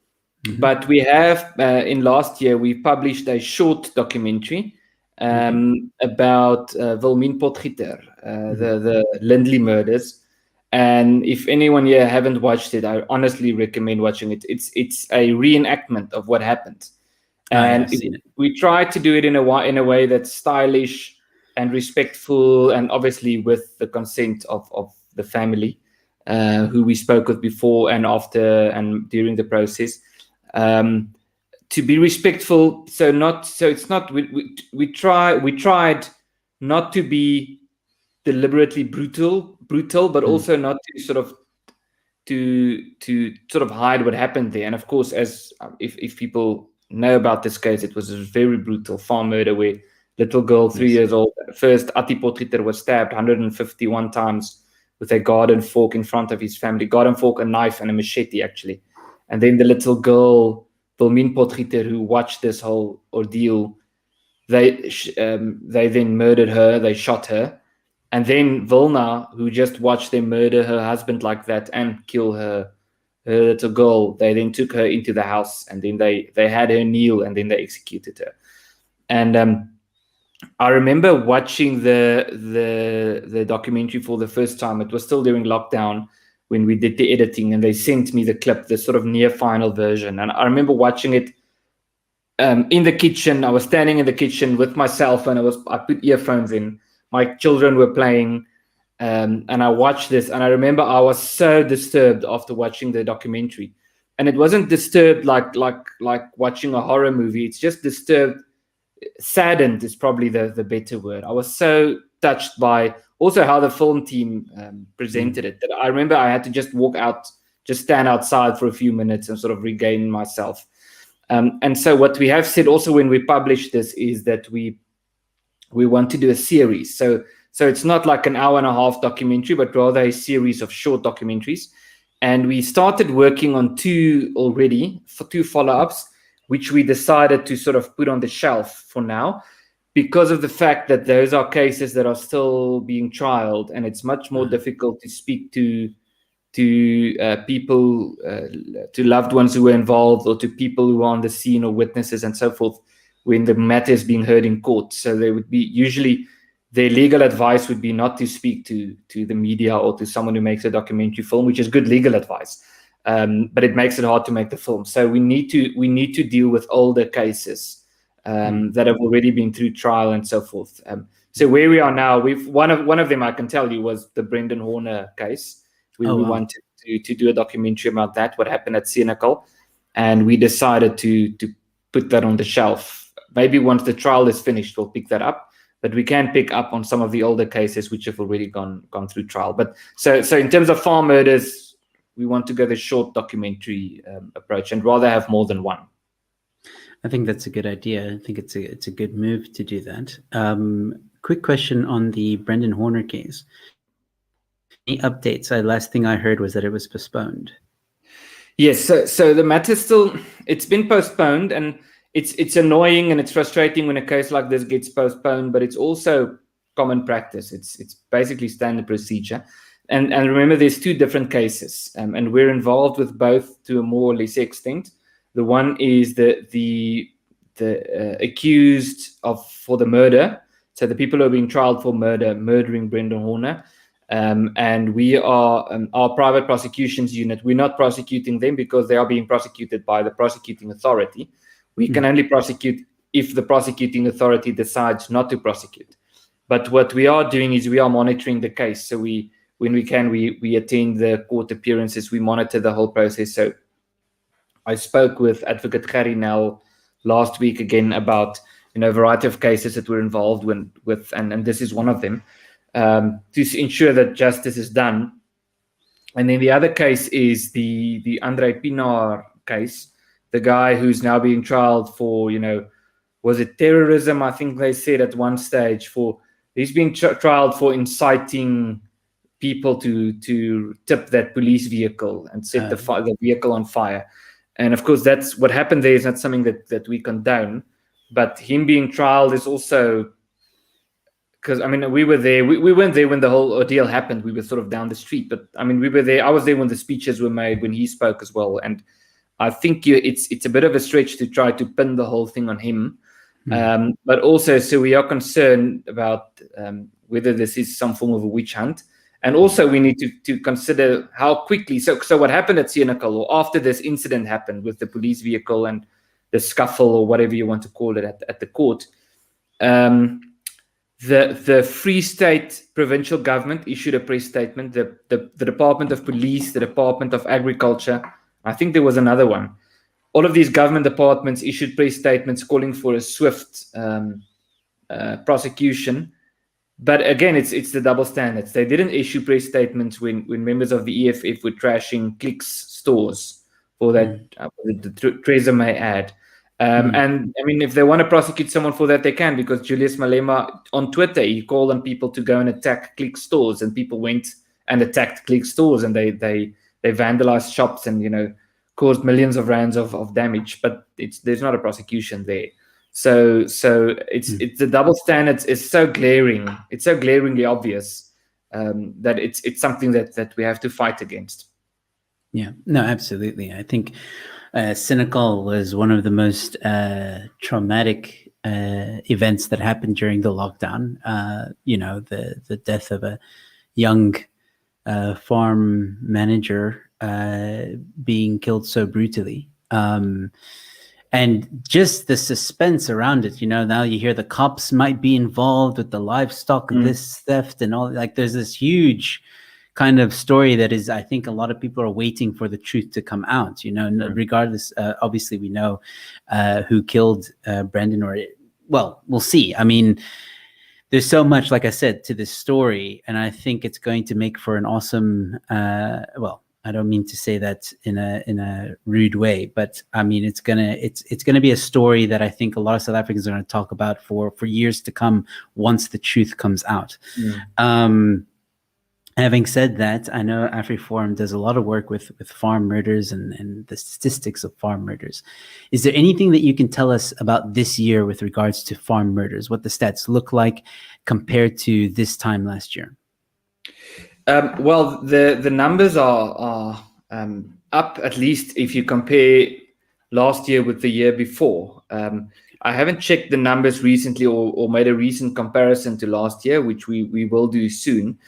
but we have in last year we published a short documentary about Wilmien Potgieter, the Lindley murders. And if anyone here haven't watched it, I honestly recommend watching it. It's a reenactment of what happened, and we tried to do it in a way that's stylish and respectful, and obviously with the consent of the family, who we spoke with before and after and during the process, to be respectful. We tried not to be deliberately brutal, but also not to hide what happened there. And of course, as if people know about this case, it was a very brutal farm murder where little girl, 3 years old. First, Atti Potgieter was stabbed 151 times with a garden fork in front of his family. Garden fork, a knife, and a machete, actually. And then the little girl, Wilmien Potgieter, who watched this whole ordeal, they then murdered her. They shot her. And then Wilna, who just watched them murder her husband like that and kill her little girl, they then took her into the house, and then they had her kneel, and then they executed her. And I remember watching the documentary for the first time. It was still during lockdown when we did the editing, and they sent me the clip, the sort of near final version. And I remember watching it in the kitchen. I was standing in the kitchen with my cell phone. I put earphones in. My children were playing, and I watched this. And I remember I was so disturbed after watching the documentary. And it wasn't disturbed like watching a horror movie. It's just disturbed. Saddened is probably the better word. I was so touched by also how the film team presented it, that I remember I had to just walk out, just stand outside for a few minutes and sort of regain myself. And so what we have said also when we publish this is that we want to do a series. So it's not like an hour and a half documentary, but rather a series of short documentaries. And we started working on two follow-ups, which we decided to sort of put on the shelf for now, because of the fact that those are cases that are still being trialed, and it's much more difficult to speak to to people, to loved ones who were involved, or to people who are on the scene, or witnesses and so forth, when the matter is being heard in court. So they would be usually, their legal advice would be not to speak to the media or to someone who makes a documentary film, which is good legal advice, but it makes it hard to make the film. So we need to deal with older cases that have already been through trial and so forth. So where we are now, one of them I can tell you was the Brendan Horner case. We wanted to do a documentary about that, what happened at Senegal, and we decided to put that on the shelf. Maybe once the trial is finished, we'll pick that up. But we can pick up on some of the older cases which have already gone through trial. But so in terms of farm murders, we want to go the short documentary approach and rather have more than one. I think that's a good idea. I think it's a good move to do that. Quick question on the Brendan Horner case. Any updates? Last thing I heard was that it was postponed. Yes. So the matter it's been postponed, and it's annoying and it's frustrating when a case like this gets postponed, but it's also common practice. It's basically standard procedure. And remember, there's two different cases, and we're involved with both to a more or less extent. The one is the accused for the murder, so the people who are being tried for murdering Brendan Horner. And we are our private prosecutions unit. We're not prosecuting them because they are being prosecuted by the prosecuting authority. We can only prosecute if the prosecuting authority decides not to prosecute. But what we are doing is we are monitoring the case. So when we can, we attend the court appearances. We monitor the whole process. So I spoke with Advocate Gary Nell last week again about a variety of cases that we're involved with, and this is one of them, to ensure that justice is done. And then the other case is the Andre Pinar case, the guy who's now being trialed for, was it terrorism? I think they said at one stage he's being trialed for inciting people to tip that police vehicle and set the vehicle on fire. And of course, that's what happened there is not something that we condone, but him being trialed is also, because we were there. We weren't there when the whole ordeal happened. We were sort of down the street, but we were there. I was there when the speeches were made, when he spoke as well. And I think it's a bit of a stretch to try to pin the whole thing on him. But also, so we are concerned about whether this is some form of a witch hunt. And also we need to consider how quickly, so what happened at Senegal, or after this incident happened with the police vehicle and the scuffle, or whatever you want to call it at the court, the Free State provincial government issued a press statement. The Department of Police, the Department of Agriculture, I think there was another one. All of these government departments issued press statements calling for a swift prosecution. But again, it's the double standards. They didn't issue press statements when members of the EFF were trashing Clicks stores for that, the Tresemme ad. And if they want to prosecute someone for that, they can, because Julius Malema on Twitter, he called on people to go and attack Click stores, and people went and attacked Click stores, and they vandalized shops and caused millions of rands of damage. But there's not a prosecution there. So it's the double standards is so glaring. It's so glaringly obvious that it's something that we have to fight against. Yeah, no, absolutely. I think Senegal was one of the most traumatic events that happened during the lockdown. The death of a young farm manager being killed so brutally. And just the suspense around it, now you hear the cops might be involved with the livestock, this theft and all. Like, there's this huge kind of story that is, I think a lot of people are waiting for the truth to come out, regardless. Obviously, we know who killed Brendan, well, we'll see. There's so much, like I said, to this story, and I think it's going to make for an awesome, I don't mean to say that in a rude way, but it's gonna be a story that I think a lot of South Africans are going to talk about for years to come once the truth comes out. Having said that, I know Afriforum does a lot of work with farm murders and the statistics of farm murders. Is there anything that you can tell us about this year with regards to farm murders? What the stats look like compared to this time last year? Well, the numbers are up, at least if you compare last year with the year before. I haven't checked the numbers recently or made a recent comparison to last year, which we will do soon.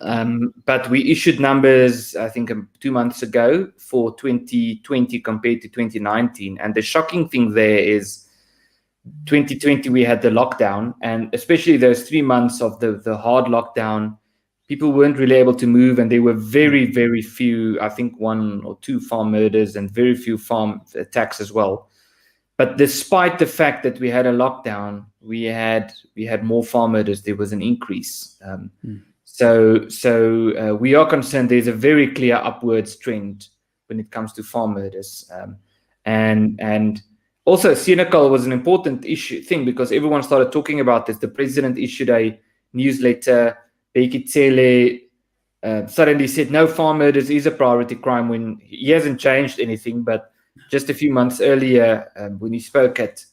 But we issued numbers, I think, 2 months ago for 2020 compared to 2019. And the shocking thing there is 2020, we had the lockdown, and especially those 3 months of the hard lockdown, people weren't really able to move, and there were very, very few, I think 1 or 2 farm murders and very few farm attacks as well. But despite the fact that we had a lockdown, we had more farm murders. There was an increase. So we are concerned there's a very clear upwards trend when it comes to farm murders. And also, Senekal was an important thing because everyone started talking about this. The president issued a newsletter. Bekitsele suddenly said no, farm murders is a priority crime, when he hasn't changed anything. But just a few months earlier, when he spoke at,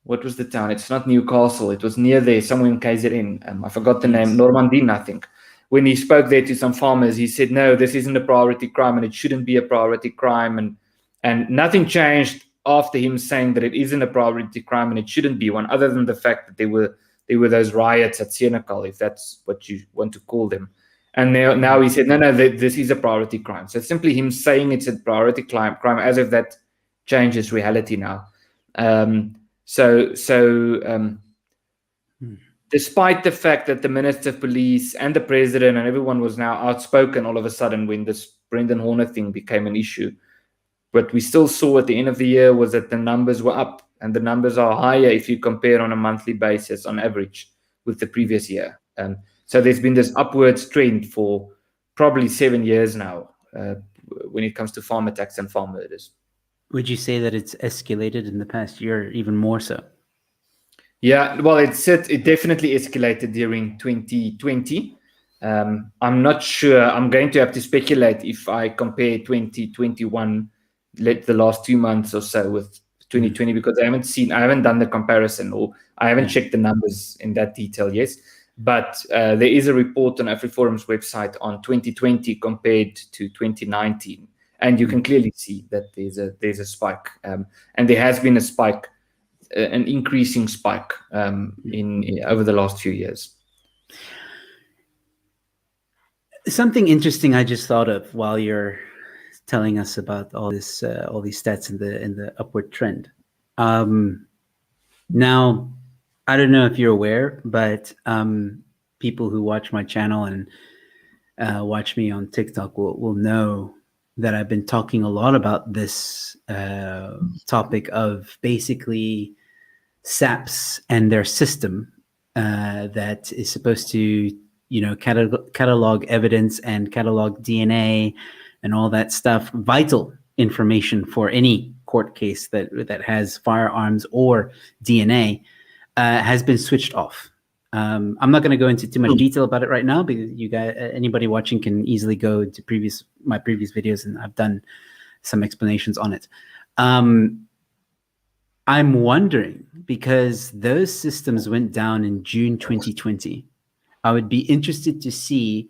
what was the town? It's not Newcastle. It was near there, somewhere in KZN. I forgot the name. Normandin, I think. When he spoke there to some farmers, he said, no, this isn't a priority crime and it shouldn't be a priority crime. And nothing changed after him saying that it isn't a priority crime and it shouldn't be one, other than the fact that there were those riots at Senekal, if that's what you want to call them. And now he said, no, this is a priority crime. So simply him saying it's a priority crime, as if that changes reality now. Despite the fact that the Minister of Police and the President and everyone was now outspoken all of a sudden when this Brendan Horner thing became an issue, what we still saw at the end of the year was that the numbers were up, and the numbers are higher if you compare on a monthly basis on average with the previous year. So there's been this upwards trend for probably 7 years now when it comes to farm attacks and farm murders. Would you say that it's escalated in the past year, even more so? Yeah, well, it definitely escalated during 2020. I'm not sure. I'm going to have to speculate if I compare 2021, the last 2 months or so, with 2020, because I haven't done the comparison, or I haven't checked the numbers in that detail yet. But there is a report on Afriforum's website on 2020 compared to 2019, and you can clearly see that there's a spike, and there has been a spike, an increasing spike over the last few years. Something interesting I just thought of while you're telling us about all these stats in the upward trend. Now, I don't know if you're aware, but people who watch my channel and watch me on TikTok will know that I've been talking a lot about this topic of basically SAPS and their system that is supposed to, catalog evidence and catalog DNA and all that stuff, vital information for any court case that has firearms or DNA, has been switched off. I'm not going to go into too much detail about it right now, because you guys, anybody watching can easily go to my previous videos, and I've done some explanations on it. I'm wondering, because those systems went down in June 2020, I would be interested to see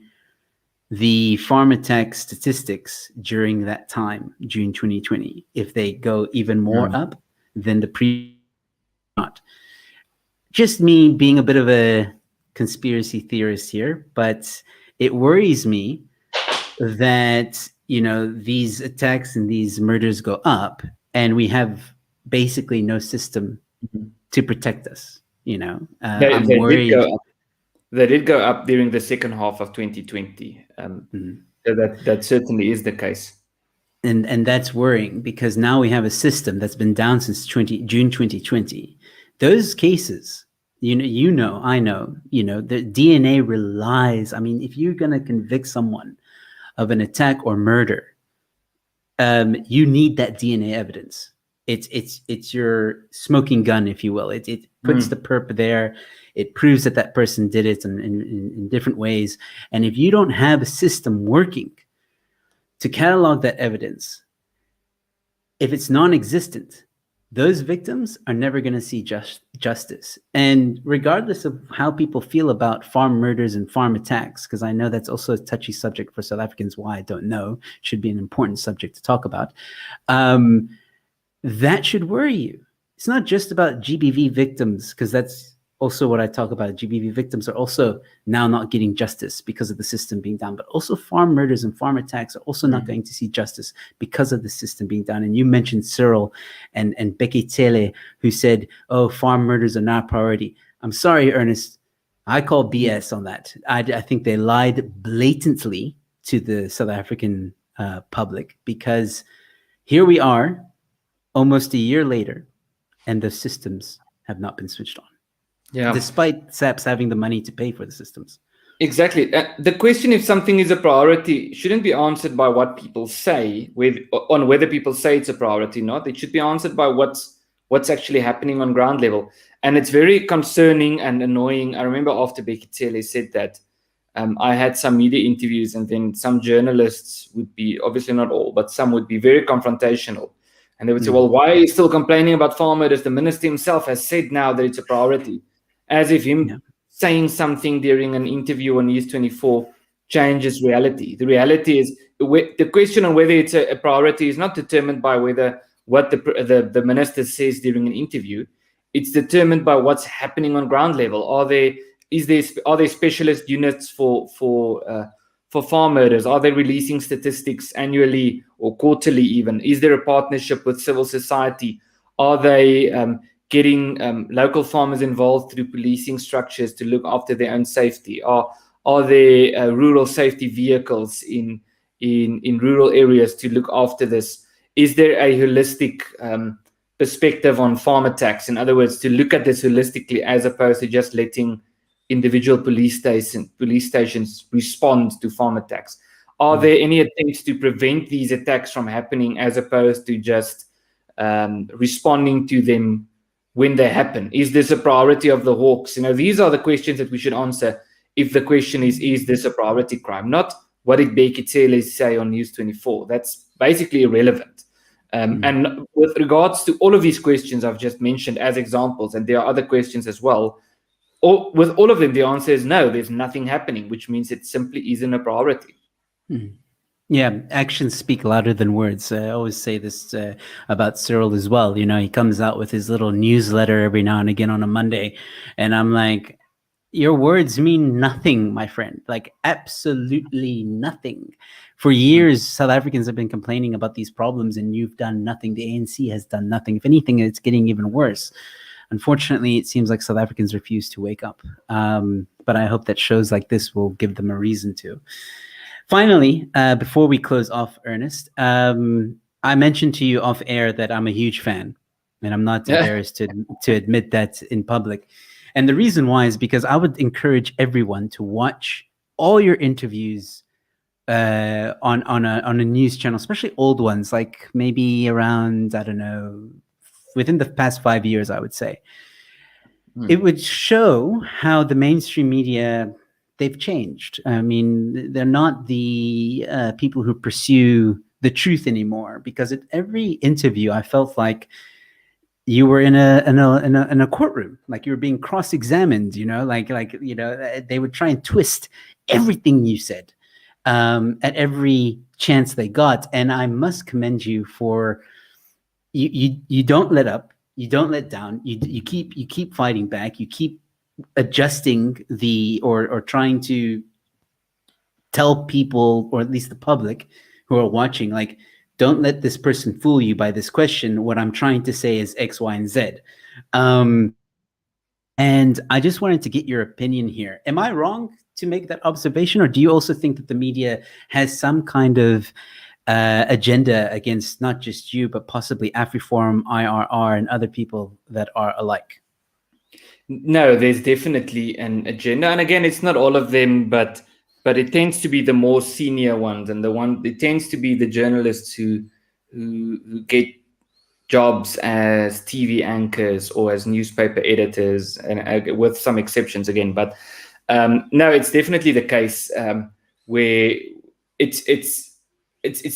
the farm attack statistics during that time, June 2020, if they go even more up than the previous. Not just me being a bit of a conspiracy theorist here, but it worries me that, these attacks and these murders go up and we have basically no system to protect us. I'm worried. They did go up during the second half of 2020. So that certainly is the case. And that's worrying, because now we have a system that's been down since June 2020. Those cases, I know, the DNA relies. I mean, if you're going to convict someone of an attack or murder, you need that DNA evidence. It's your smoking gun, if you will. It puts the perp there. It proves that person did it in different ways. And if you don't have a system working to catalog that evidence, if it's non-existent, those victims are never going to see justice. And regardless of how people feel about farm murders and farm attacks, because I know that's also a touchy subject for South Africans, why I don't know, should be an important subject to talk about. That should worry you. It's not just about GBV victims, because that's also what I talk about. GBV victims are also now not getting justice because of the system being down, but also farm murders and farm attacks are also not going to see justice because of the system being down. And you mentioned Cyril and Becky Tele, who said, oh, farm murders are not a priority. I'm sorry, Ernest. I call BS on that. I think they lied blatantly to the South African public, because here we are almost a year later and the systems have not been switched on. Yeah. Despite SAPS having the money to pay for the systems. Exactly. The question if something is a priority shouldn't be answered by what people say, on whether people say it's a priority or not. It should be answered by what's actually happening on ground level. And it's very concerning and annoying. I remember after Becky Tele said that, I had some media interviews, and then some journalists would be, obviously not all, but some would be very confrontational. And they would say, well, why are you still complaining about farm murders? The minister himself has said now that it's a priority. As if him saying something during an interview on News 24 changes reality. The reality is, the question on whether it's a priority is not determined by what the minister says during an interview. It's determined by what's happening on ground level. Are there specialist units for farm murders? Are they releasing statistics annually or quarterly even? Is there a partnership with civil society? Are they getting local farmers involved through policing structures to look after their own safety? Are there rural safety vehicles in rural areas to look after this? Is there a holistic perspective on farm attacks? In other words, to look at this holistically as opposed to just letting individual police stations respond to farm attacks. Are there any attempts to prevent these attacks from happening as opposed to just responding to them when they happen? Is this a priority of the hawks? These are the questions that we should answer if the question is this a priority crime? Not what did Becky Tele say on News 24. That's basically irrelevant. And with regards to all of these questions I've just mentioned as examples, and there are other questions as well, with all of them, the answer is no, there's nothing happening, which means it simply isn't a priority. Yeah, actions speak louder than words. I always say this about Cyril as well. He comes out with his little newsletter every now and again on a Monday, and I'm like, your words mean nothing, my friend. Like, absolutely nothing. For years, South Africans have been complaining about these problems, and you've done nothing. The ANC has done nothing. If anything, it's getting even worse. Unfortunately, it seems like South Africans refuse to wake up. But I hope that shows like this will give them a reason to. Finally, before we close off, Ernest, I mentioned to you off air that I'm a huge fan, and I'm not embarrassed to admit that in public. And the reason why is because I would encourage everyone to watch all your interviews on a news channel, especially old ones, like maybe around, I don't know, within the past 5 years, I would say. It would show how the mainstream media, they've changed. I mean, they're not the people who pursue the truth anymore, because at every interview, I felt like you were in a courtroom, like you were being cross-examined, they would try and twist everything you said at every chance they got. And I must commend you for you don't let up, you don't let down, you keep fighting back, you keep adjusting or trying to tell people, or at least the public who are watching, like, don't let this person fool you by this question. What I'm trying to say is X, Y, and Z. And I just wanted to get your opinion here. Am I wrong to make that observation, or do you also think that the media has some kind of agenda against not just you, but possibly Afriforum, IRR, and other people that are alike? No, there's definitely an agenda. And again, it's not all of them, but it tends to be the more senior ones, and it tends to be the journalists who get jobs as TV anchors or as newspaper editors, and with some exceptions again. But no, it's definitely the case where it's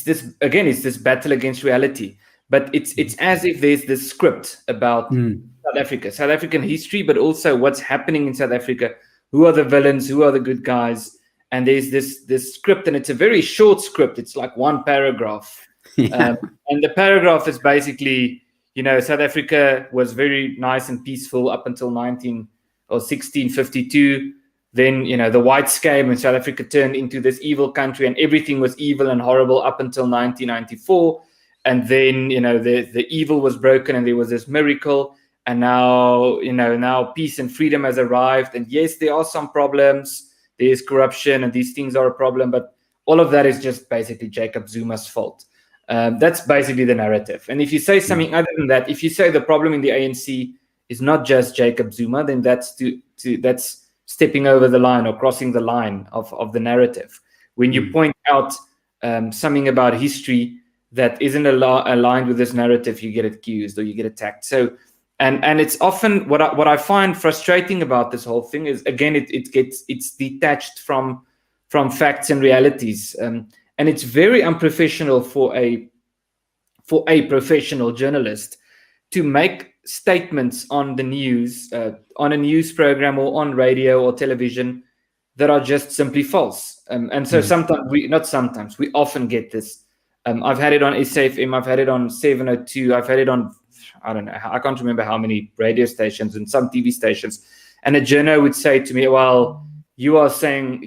this, again, it's this battle against reality. but it's as if there's this script about South Africa, South African history, but also what's happening in South Africa. Who are the villains? Who are the good guys? And there's this script, and it's a very short script. It's like one paragraph. Yeah. And the paragraph is basically, South Africa was very nice and peaceful up until 1652. Then, the whites came and South Africa turned into this evil country, and everything was evil and horrible up until 1994. And then, the evil was broken and there was this miracle. And now, now peace and freedom has arrived. And yes, there are some problems. There's corruption and these things are a problem. But all of that is just basically Jacob Zuma's fault. That's basically the narrative. And if you say something other than that, if you say the problem in the ANC is not just Jacob Zuma, then that's that's stepping over the line or crossing the line of the narrative. When you point out something about history that isn't aligned with this narrative, you get accused or you get attacked. So, and it's often what I find frustrating about this whole thing is, again, it's detached from facts and realities. And it's very unprofessional for a professional journalist to make statements on the news, on a news program or on radio or television that are just simply false. And so we often get this. I've had it on SAFM, I've had it on 702, I've had it on, I don't know, I can't remember how many radio stations and some TV stations. And a journo would say to me, well, you are saying,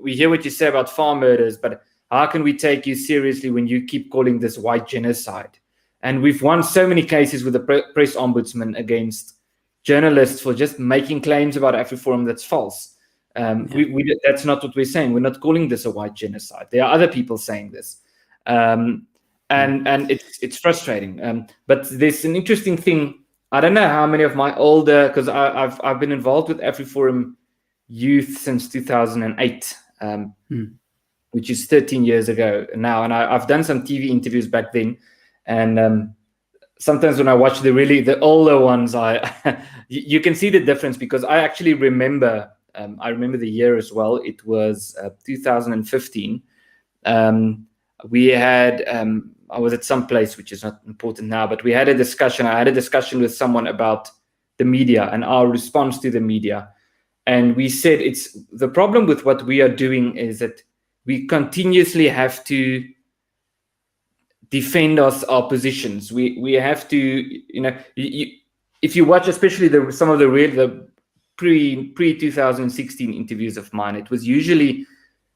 we hear what you say about farm murders, but how can we take you seriously when you keep calling this white genocide? And we've won so many cases with the press ombudsman against journalists for just making claims about Afriforum that's false. That's not what we're saying. We're not calling this a white genocide. There are other people saying this. And it's frustrating. But there's an interesting thing. I don't know how many of my older, because I've been involved with Afriforum youth since 2008. Which is 13 years ago now. And I've done some TV interviews back then. And sometimes when I watch the older ones, you can see the difference, because I actually remember, I remember the year as well. It was 2015. We had, I was at some place, which is not important now, but we had a discussion. I had a discussion with someone about the media and our response to the media. And we said the problem with what we are doing is that we continuously have to defend our positions. We have to, if you watch, especially some of the pre-2016 interviews of mine, it was usually,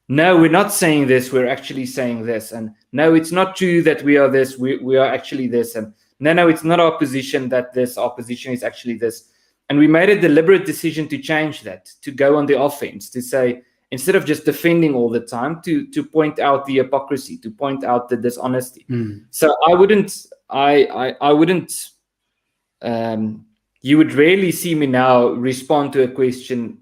no, we're not saying this, we're actually saying this. And no, it's not true that we are this, we are actually this. And no, it's not our position that this, our position is actually this. And we made a deliberate decision to change that, to go on the offense, to say, instead of just defending all the time, to point out the hypocrisy, to point out the dishonesty. So I wouldn't, you would rarely see me now respond to a question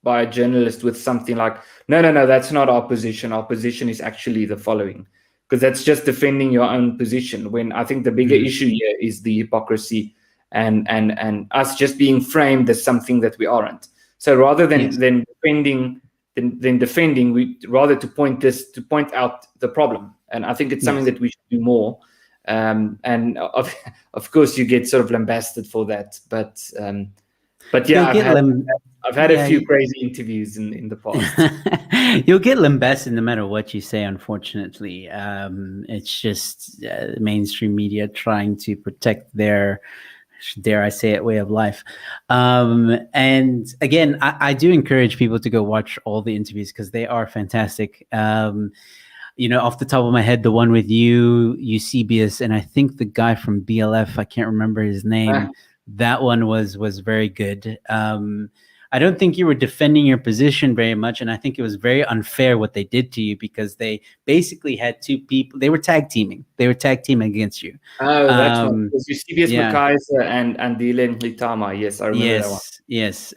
by a journalist with something like, no, that's not our position. Our position is actually the following, because that's just defending your own position, when I think the bigger issue here is the hypocrisy and us just being framed as something that we aren't. So rather than defending, we rather to point out the problem. And I think it's something that we should do more. And of course you get sort of lambasted for that, but yeah, I've had a few crazy interviews in the past. You'll get lambasted no matter what you say, unfortunately. It's just mainstream media trying to protect their, dare I say it, way of life. And again, I do encourage people to go watch all the interviews, because they are fantastic. Off the top of my head, the one with you, Eusebius, and I think the guy from BLF, I can't remember his name. That one was very good. I don't think you were defending your position very much, and I think it was very unfair what they did to you, because they basically had two people. They were tag teaming. They were tag teaming against you. Oh, that's one. It was Eusebius Makaisa and Dylan Litama. Yes, I remember that one. Yes.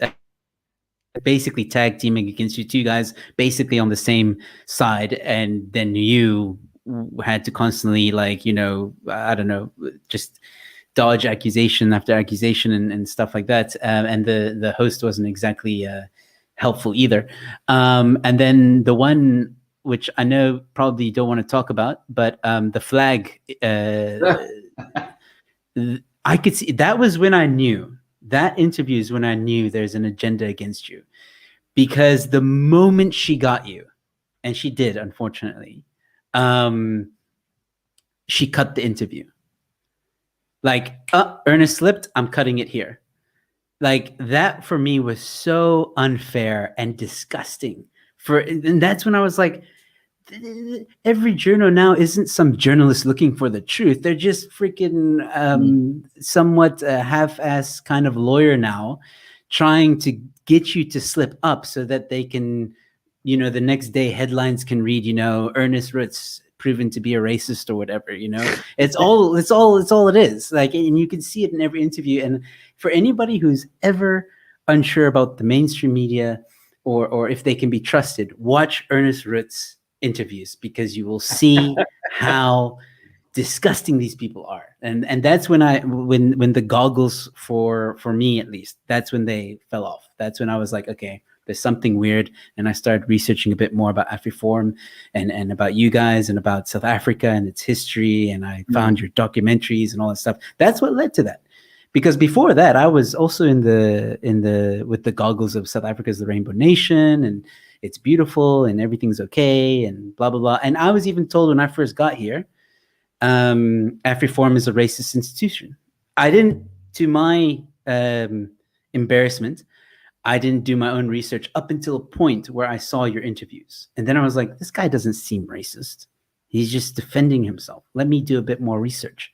Basically tag teaming against you, two guys basically on the same side, and then you had to constantly, I don't know, just dodge accusation after accusation and stuff like that. And the host wasn't exactly helpful either. And then the one which I know probably you don't want to talk about, but the flag I could see that was when I knew that interview is when I knew there's an agenda against you, because the moment she got you, and she did, unfortunately, she cut the interview. Like, Ernest slipped, I'm cutting it here. Like, that for me was so unfair and disgusting. And that's when I was like, every journal now isn't some journalist looking for the truth. They're just freaking somewhat half-ass kind of lawyer now, trying to get you to slip up so that they can, the next day headlines can read, Ernest Roets proven to be a racist or whatever. It's all it is. Like, and you can see it in every interview. And for anybody who's ever unsure about the mainstream media or if they can be trusted, watch Ernest Roets interviews, because you will see how disgusting these people are. And that's when when the goggles for me, at least, that's when they fell off. That's when I was like, okay, there's something weird. And I started researching a bit more about Afriforum and about you guys and about South Africa and its history. And I found your documentaries and all that stuff. That's what led to that. Because before that, I was also with the goggles of South Africa's the Rainbow Nation, and it's beautiful and everything's okay and blah, blah, blah. And I was even told when I first got here, Afriforum is a racist institution. I didn't, to my embarrassment, I didn't do my own research up until a point where I saw your interviews. And then I was like, this guy doesn't seem racist. He's just defending himself. Let me do a bit more research.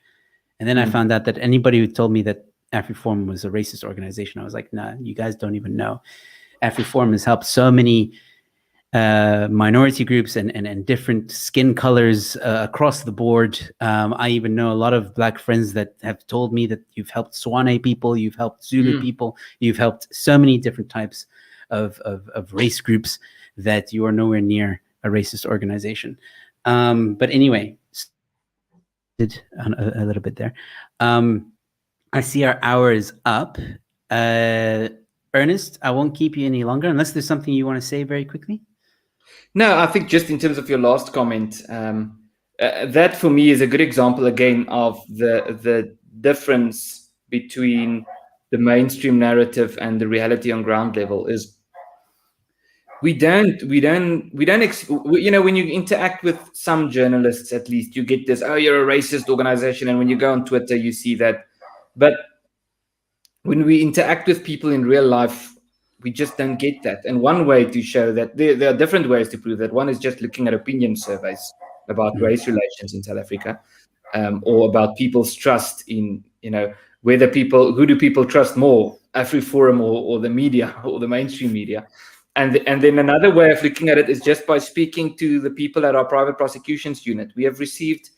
And then I found out that anybody who told me that Afriforum was a racist organization, I was like, nah, you guys don't even know. Afriforum has helped so many minority groups and different skin colors across the board. I even know a lot of Black friends that have told me that you've helped Swane people, you've helped Zulu people, you've helped so many different types of race groups, that you are nowhere near a racist organization. But anyway, did a little bit there. I see our hour is up. Ernest, I won't keep you any longer unless there's something you want to say very quickly. No, I think just in terms of your last comment, that for me is a good example again of the difference between the mainstream narrative and the reality on ground level. Is when you interact with some journalists, at least, you get this, oh, you're a racist organization, and when you go on Twitter, you see that. But when we interact with people in real life, we just don't get that. And one way to show that, there are different ways to prove that. One is just looking at opinion surveys about race relations in South Africa, or about people's trust in, who do people trust more, Afriforum or the media or the mainstream media. And then another way of looking at it is just by speaking to the people at our private prosecutions unit. We have received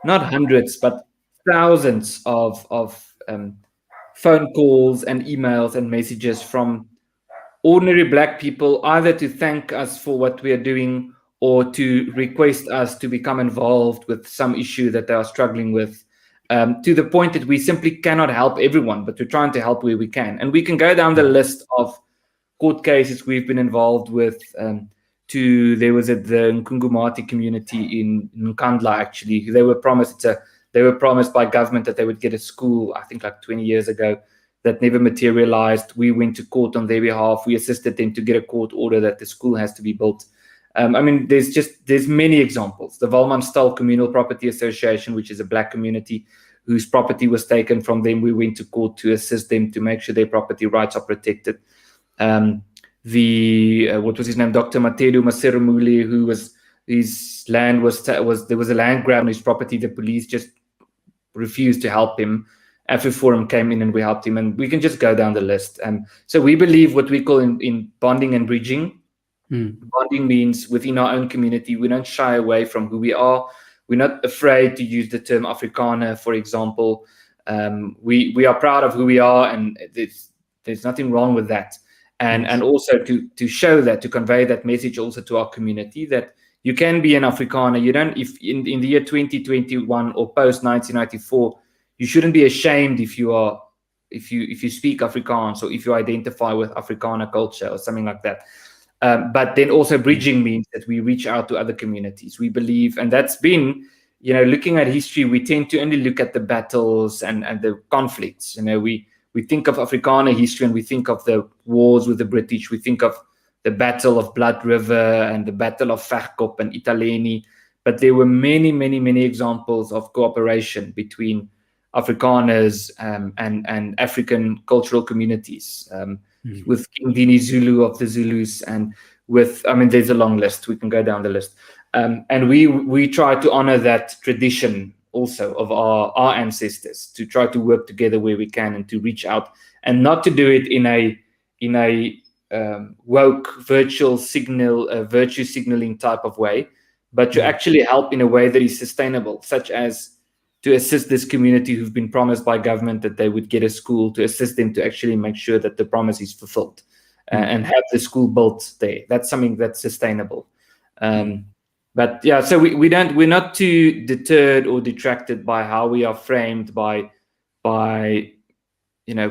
not hundreds, but thousands of phone calls and emails and messages from ordinary Black people, either to thank us for what we are doing or to request us to become involved with some issue that they are struggling with, to the point that we simply cannot help everyone, but we're trying to help where we can. And we can go down the list of court cases we've been involved with. There was the Nkungumati community in Nkandla, actually. They were promised by government that they would get a school, I think like 20 years ago. That never materialized. We went to court on their behalf. We assisted them to get a court order that the school has to be built. There's many examples. The Walmanstal Communal Property Association, which is a Black community whose property was taken from them. We went to court to assist them to make sure their property rights are protected. What was his name? Dr. Matedu Maserumuli, his land there was a land grab on his property. The police just refused to help him. Afriforum came in and we helped him, and we can just go down the list. So we believe what we call in bonding and bridging. Bonding means within our own community, we don't shy away from who we are. We're not afraid to use the term Afrikaner, for example. We are proud of who we are, and there's nothing wrong with that. And also to show that, to convey that message also to our community, that you can be an Afrikaner. You don't, if in the year 2021 or post 1994, you shouldn't be ashamed if you speak Afrikaans, or if you identify with Afrikaner culture or something like that. But then also bridging means that we reach out to other communities. We believe, and that's been looking at history, we tend to only look at the battles and the conflicts. We think of Afrikaner history and we think of the wars with the British. We think of the Battle of Blood River and the Battle of Veghkop and Italeni. But there were many, many, many examples of cooperation between Afrikaners and African cultural communities, with King Dini Zulu of the Zulus, and there's a long list. We can go down the list. And we try to honor that tradition also of our ancestors, to try to work together where we can and to reach out, and not to do it in a woke virtue signaling type of way, but to actually help in a way that is sustainable, such as to assist this community who've been promised by government that they would get a school, to assist them to actually make sure that the promise is fulfilled, and have the school built there. That's something that's sustainable. But yeah, so we're not too deterred or detracted by how we are framed by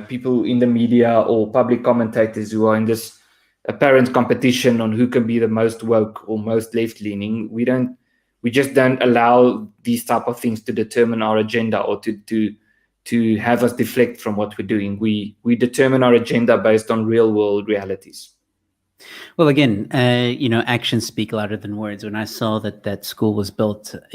people in the media or public commentators who are in this apparent competition on who can be the most woke or most left-leaning. We just don't allow these type of things to determine our agenda or to have us deflect from what we're doing. We determine our agenda based on real-world realities. Well, again, actions speak louder than words. When I saw that school was built, I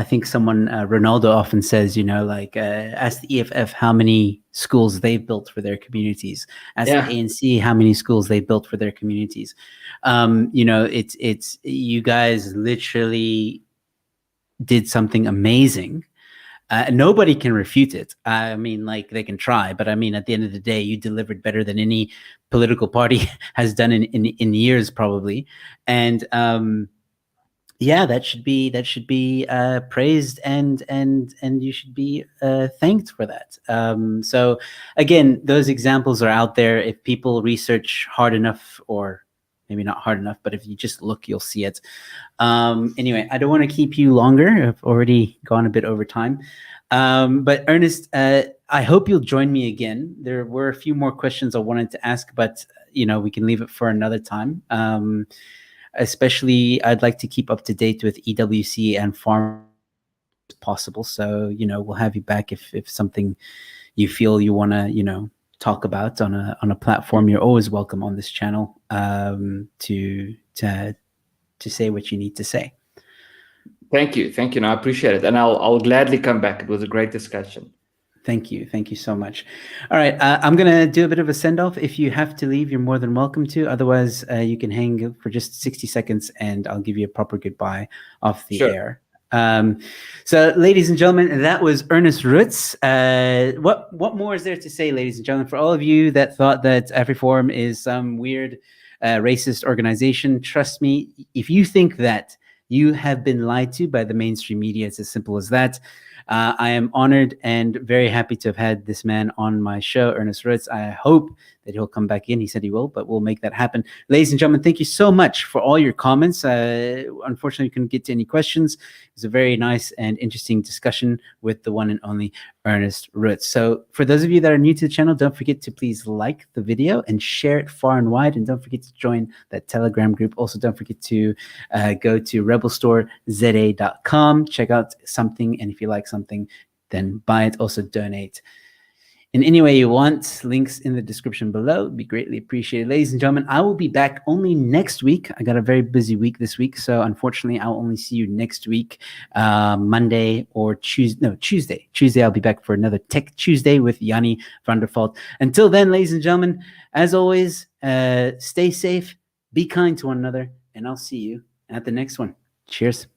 think someone, Ronaldo often says, ask the EFF how many schools they've built for their communities. Ask the ANC how many schools they built for their communities. It's you guys literally did something amazing. Nobody can refute it. They can try, but at the end of the day, you delivered better than any political party has done in years, probably. And that should be praised, and you should be thanked for that. So again, those examples are out there. If people research hard enough, or maybe not hard enough, but if you just look, you'll see it. Anyway, I don't want to keep you longer. I've already gone a bit over time. But Ernest, I hope you'll join me again. There were a few more questions I wanted to ask, but we can leave it for another time. Especially, I'd like to keep up to date with EWC and farm as possible. So, we'll have you back if something you feel you want to, talk about on a platform. You're always welcome on this channel to say what you need to say. Thank you. No, I appreciate it, and I'll gladly come back. It was a great discussion. Thank you so much. All right, I'm gonna do a bit of a send off. If you have to leave, you're more than welcome to. Otherwise, you can hang for just 60 seconds, and I'll give you a proper goodbye off the air. So, ladies and gentlemen, that was Ernest Roets. What more is there to say, ladies and gentlemen? For all of you that thought that Afriforum is some weird racist organization, trust me, if you think that, you have been lied to by the mainstream media. It's as simple as that. I am honored and very happy to have had this man on my show, Ernest Roets. I hope that he'll come back in. He said he will, but we'll make that happen. Ladies and gentlemen, thank you so much for all your comments. Unfortunately, we couldn't get to any questions. It was a very nice and interesting discussion with the one and only Ernest Roets. So for those of you that are new to the channel, don't forget to please like the video and share it far and wide. And don't forget to join that Telegram group. Also, don't forget to go to rebelstoreza.com, check out something. And if you like something, then buy it. Also donate in any way you want. Links in the description below. It'd be greatly appreciated. Ladies and gentlemen, I will be back only next week. I got a very busy week this week, so unfortunately I'll only see you next week, Monday or Tuesday. Tuesday I'll be back for another Tech Tuesday with Yanni van der Valt. Until then, ladies and gentlemen, as always, stay safe, be kind to one another, and I'll see you at the next one. Cheers.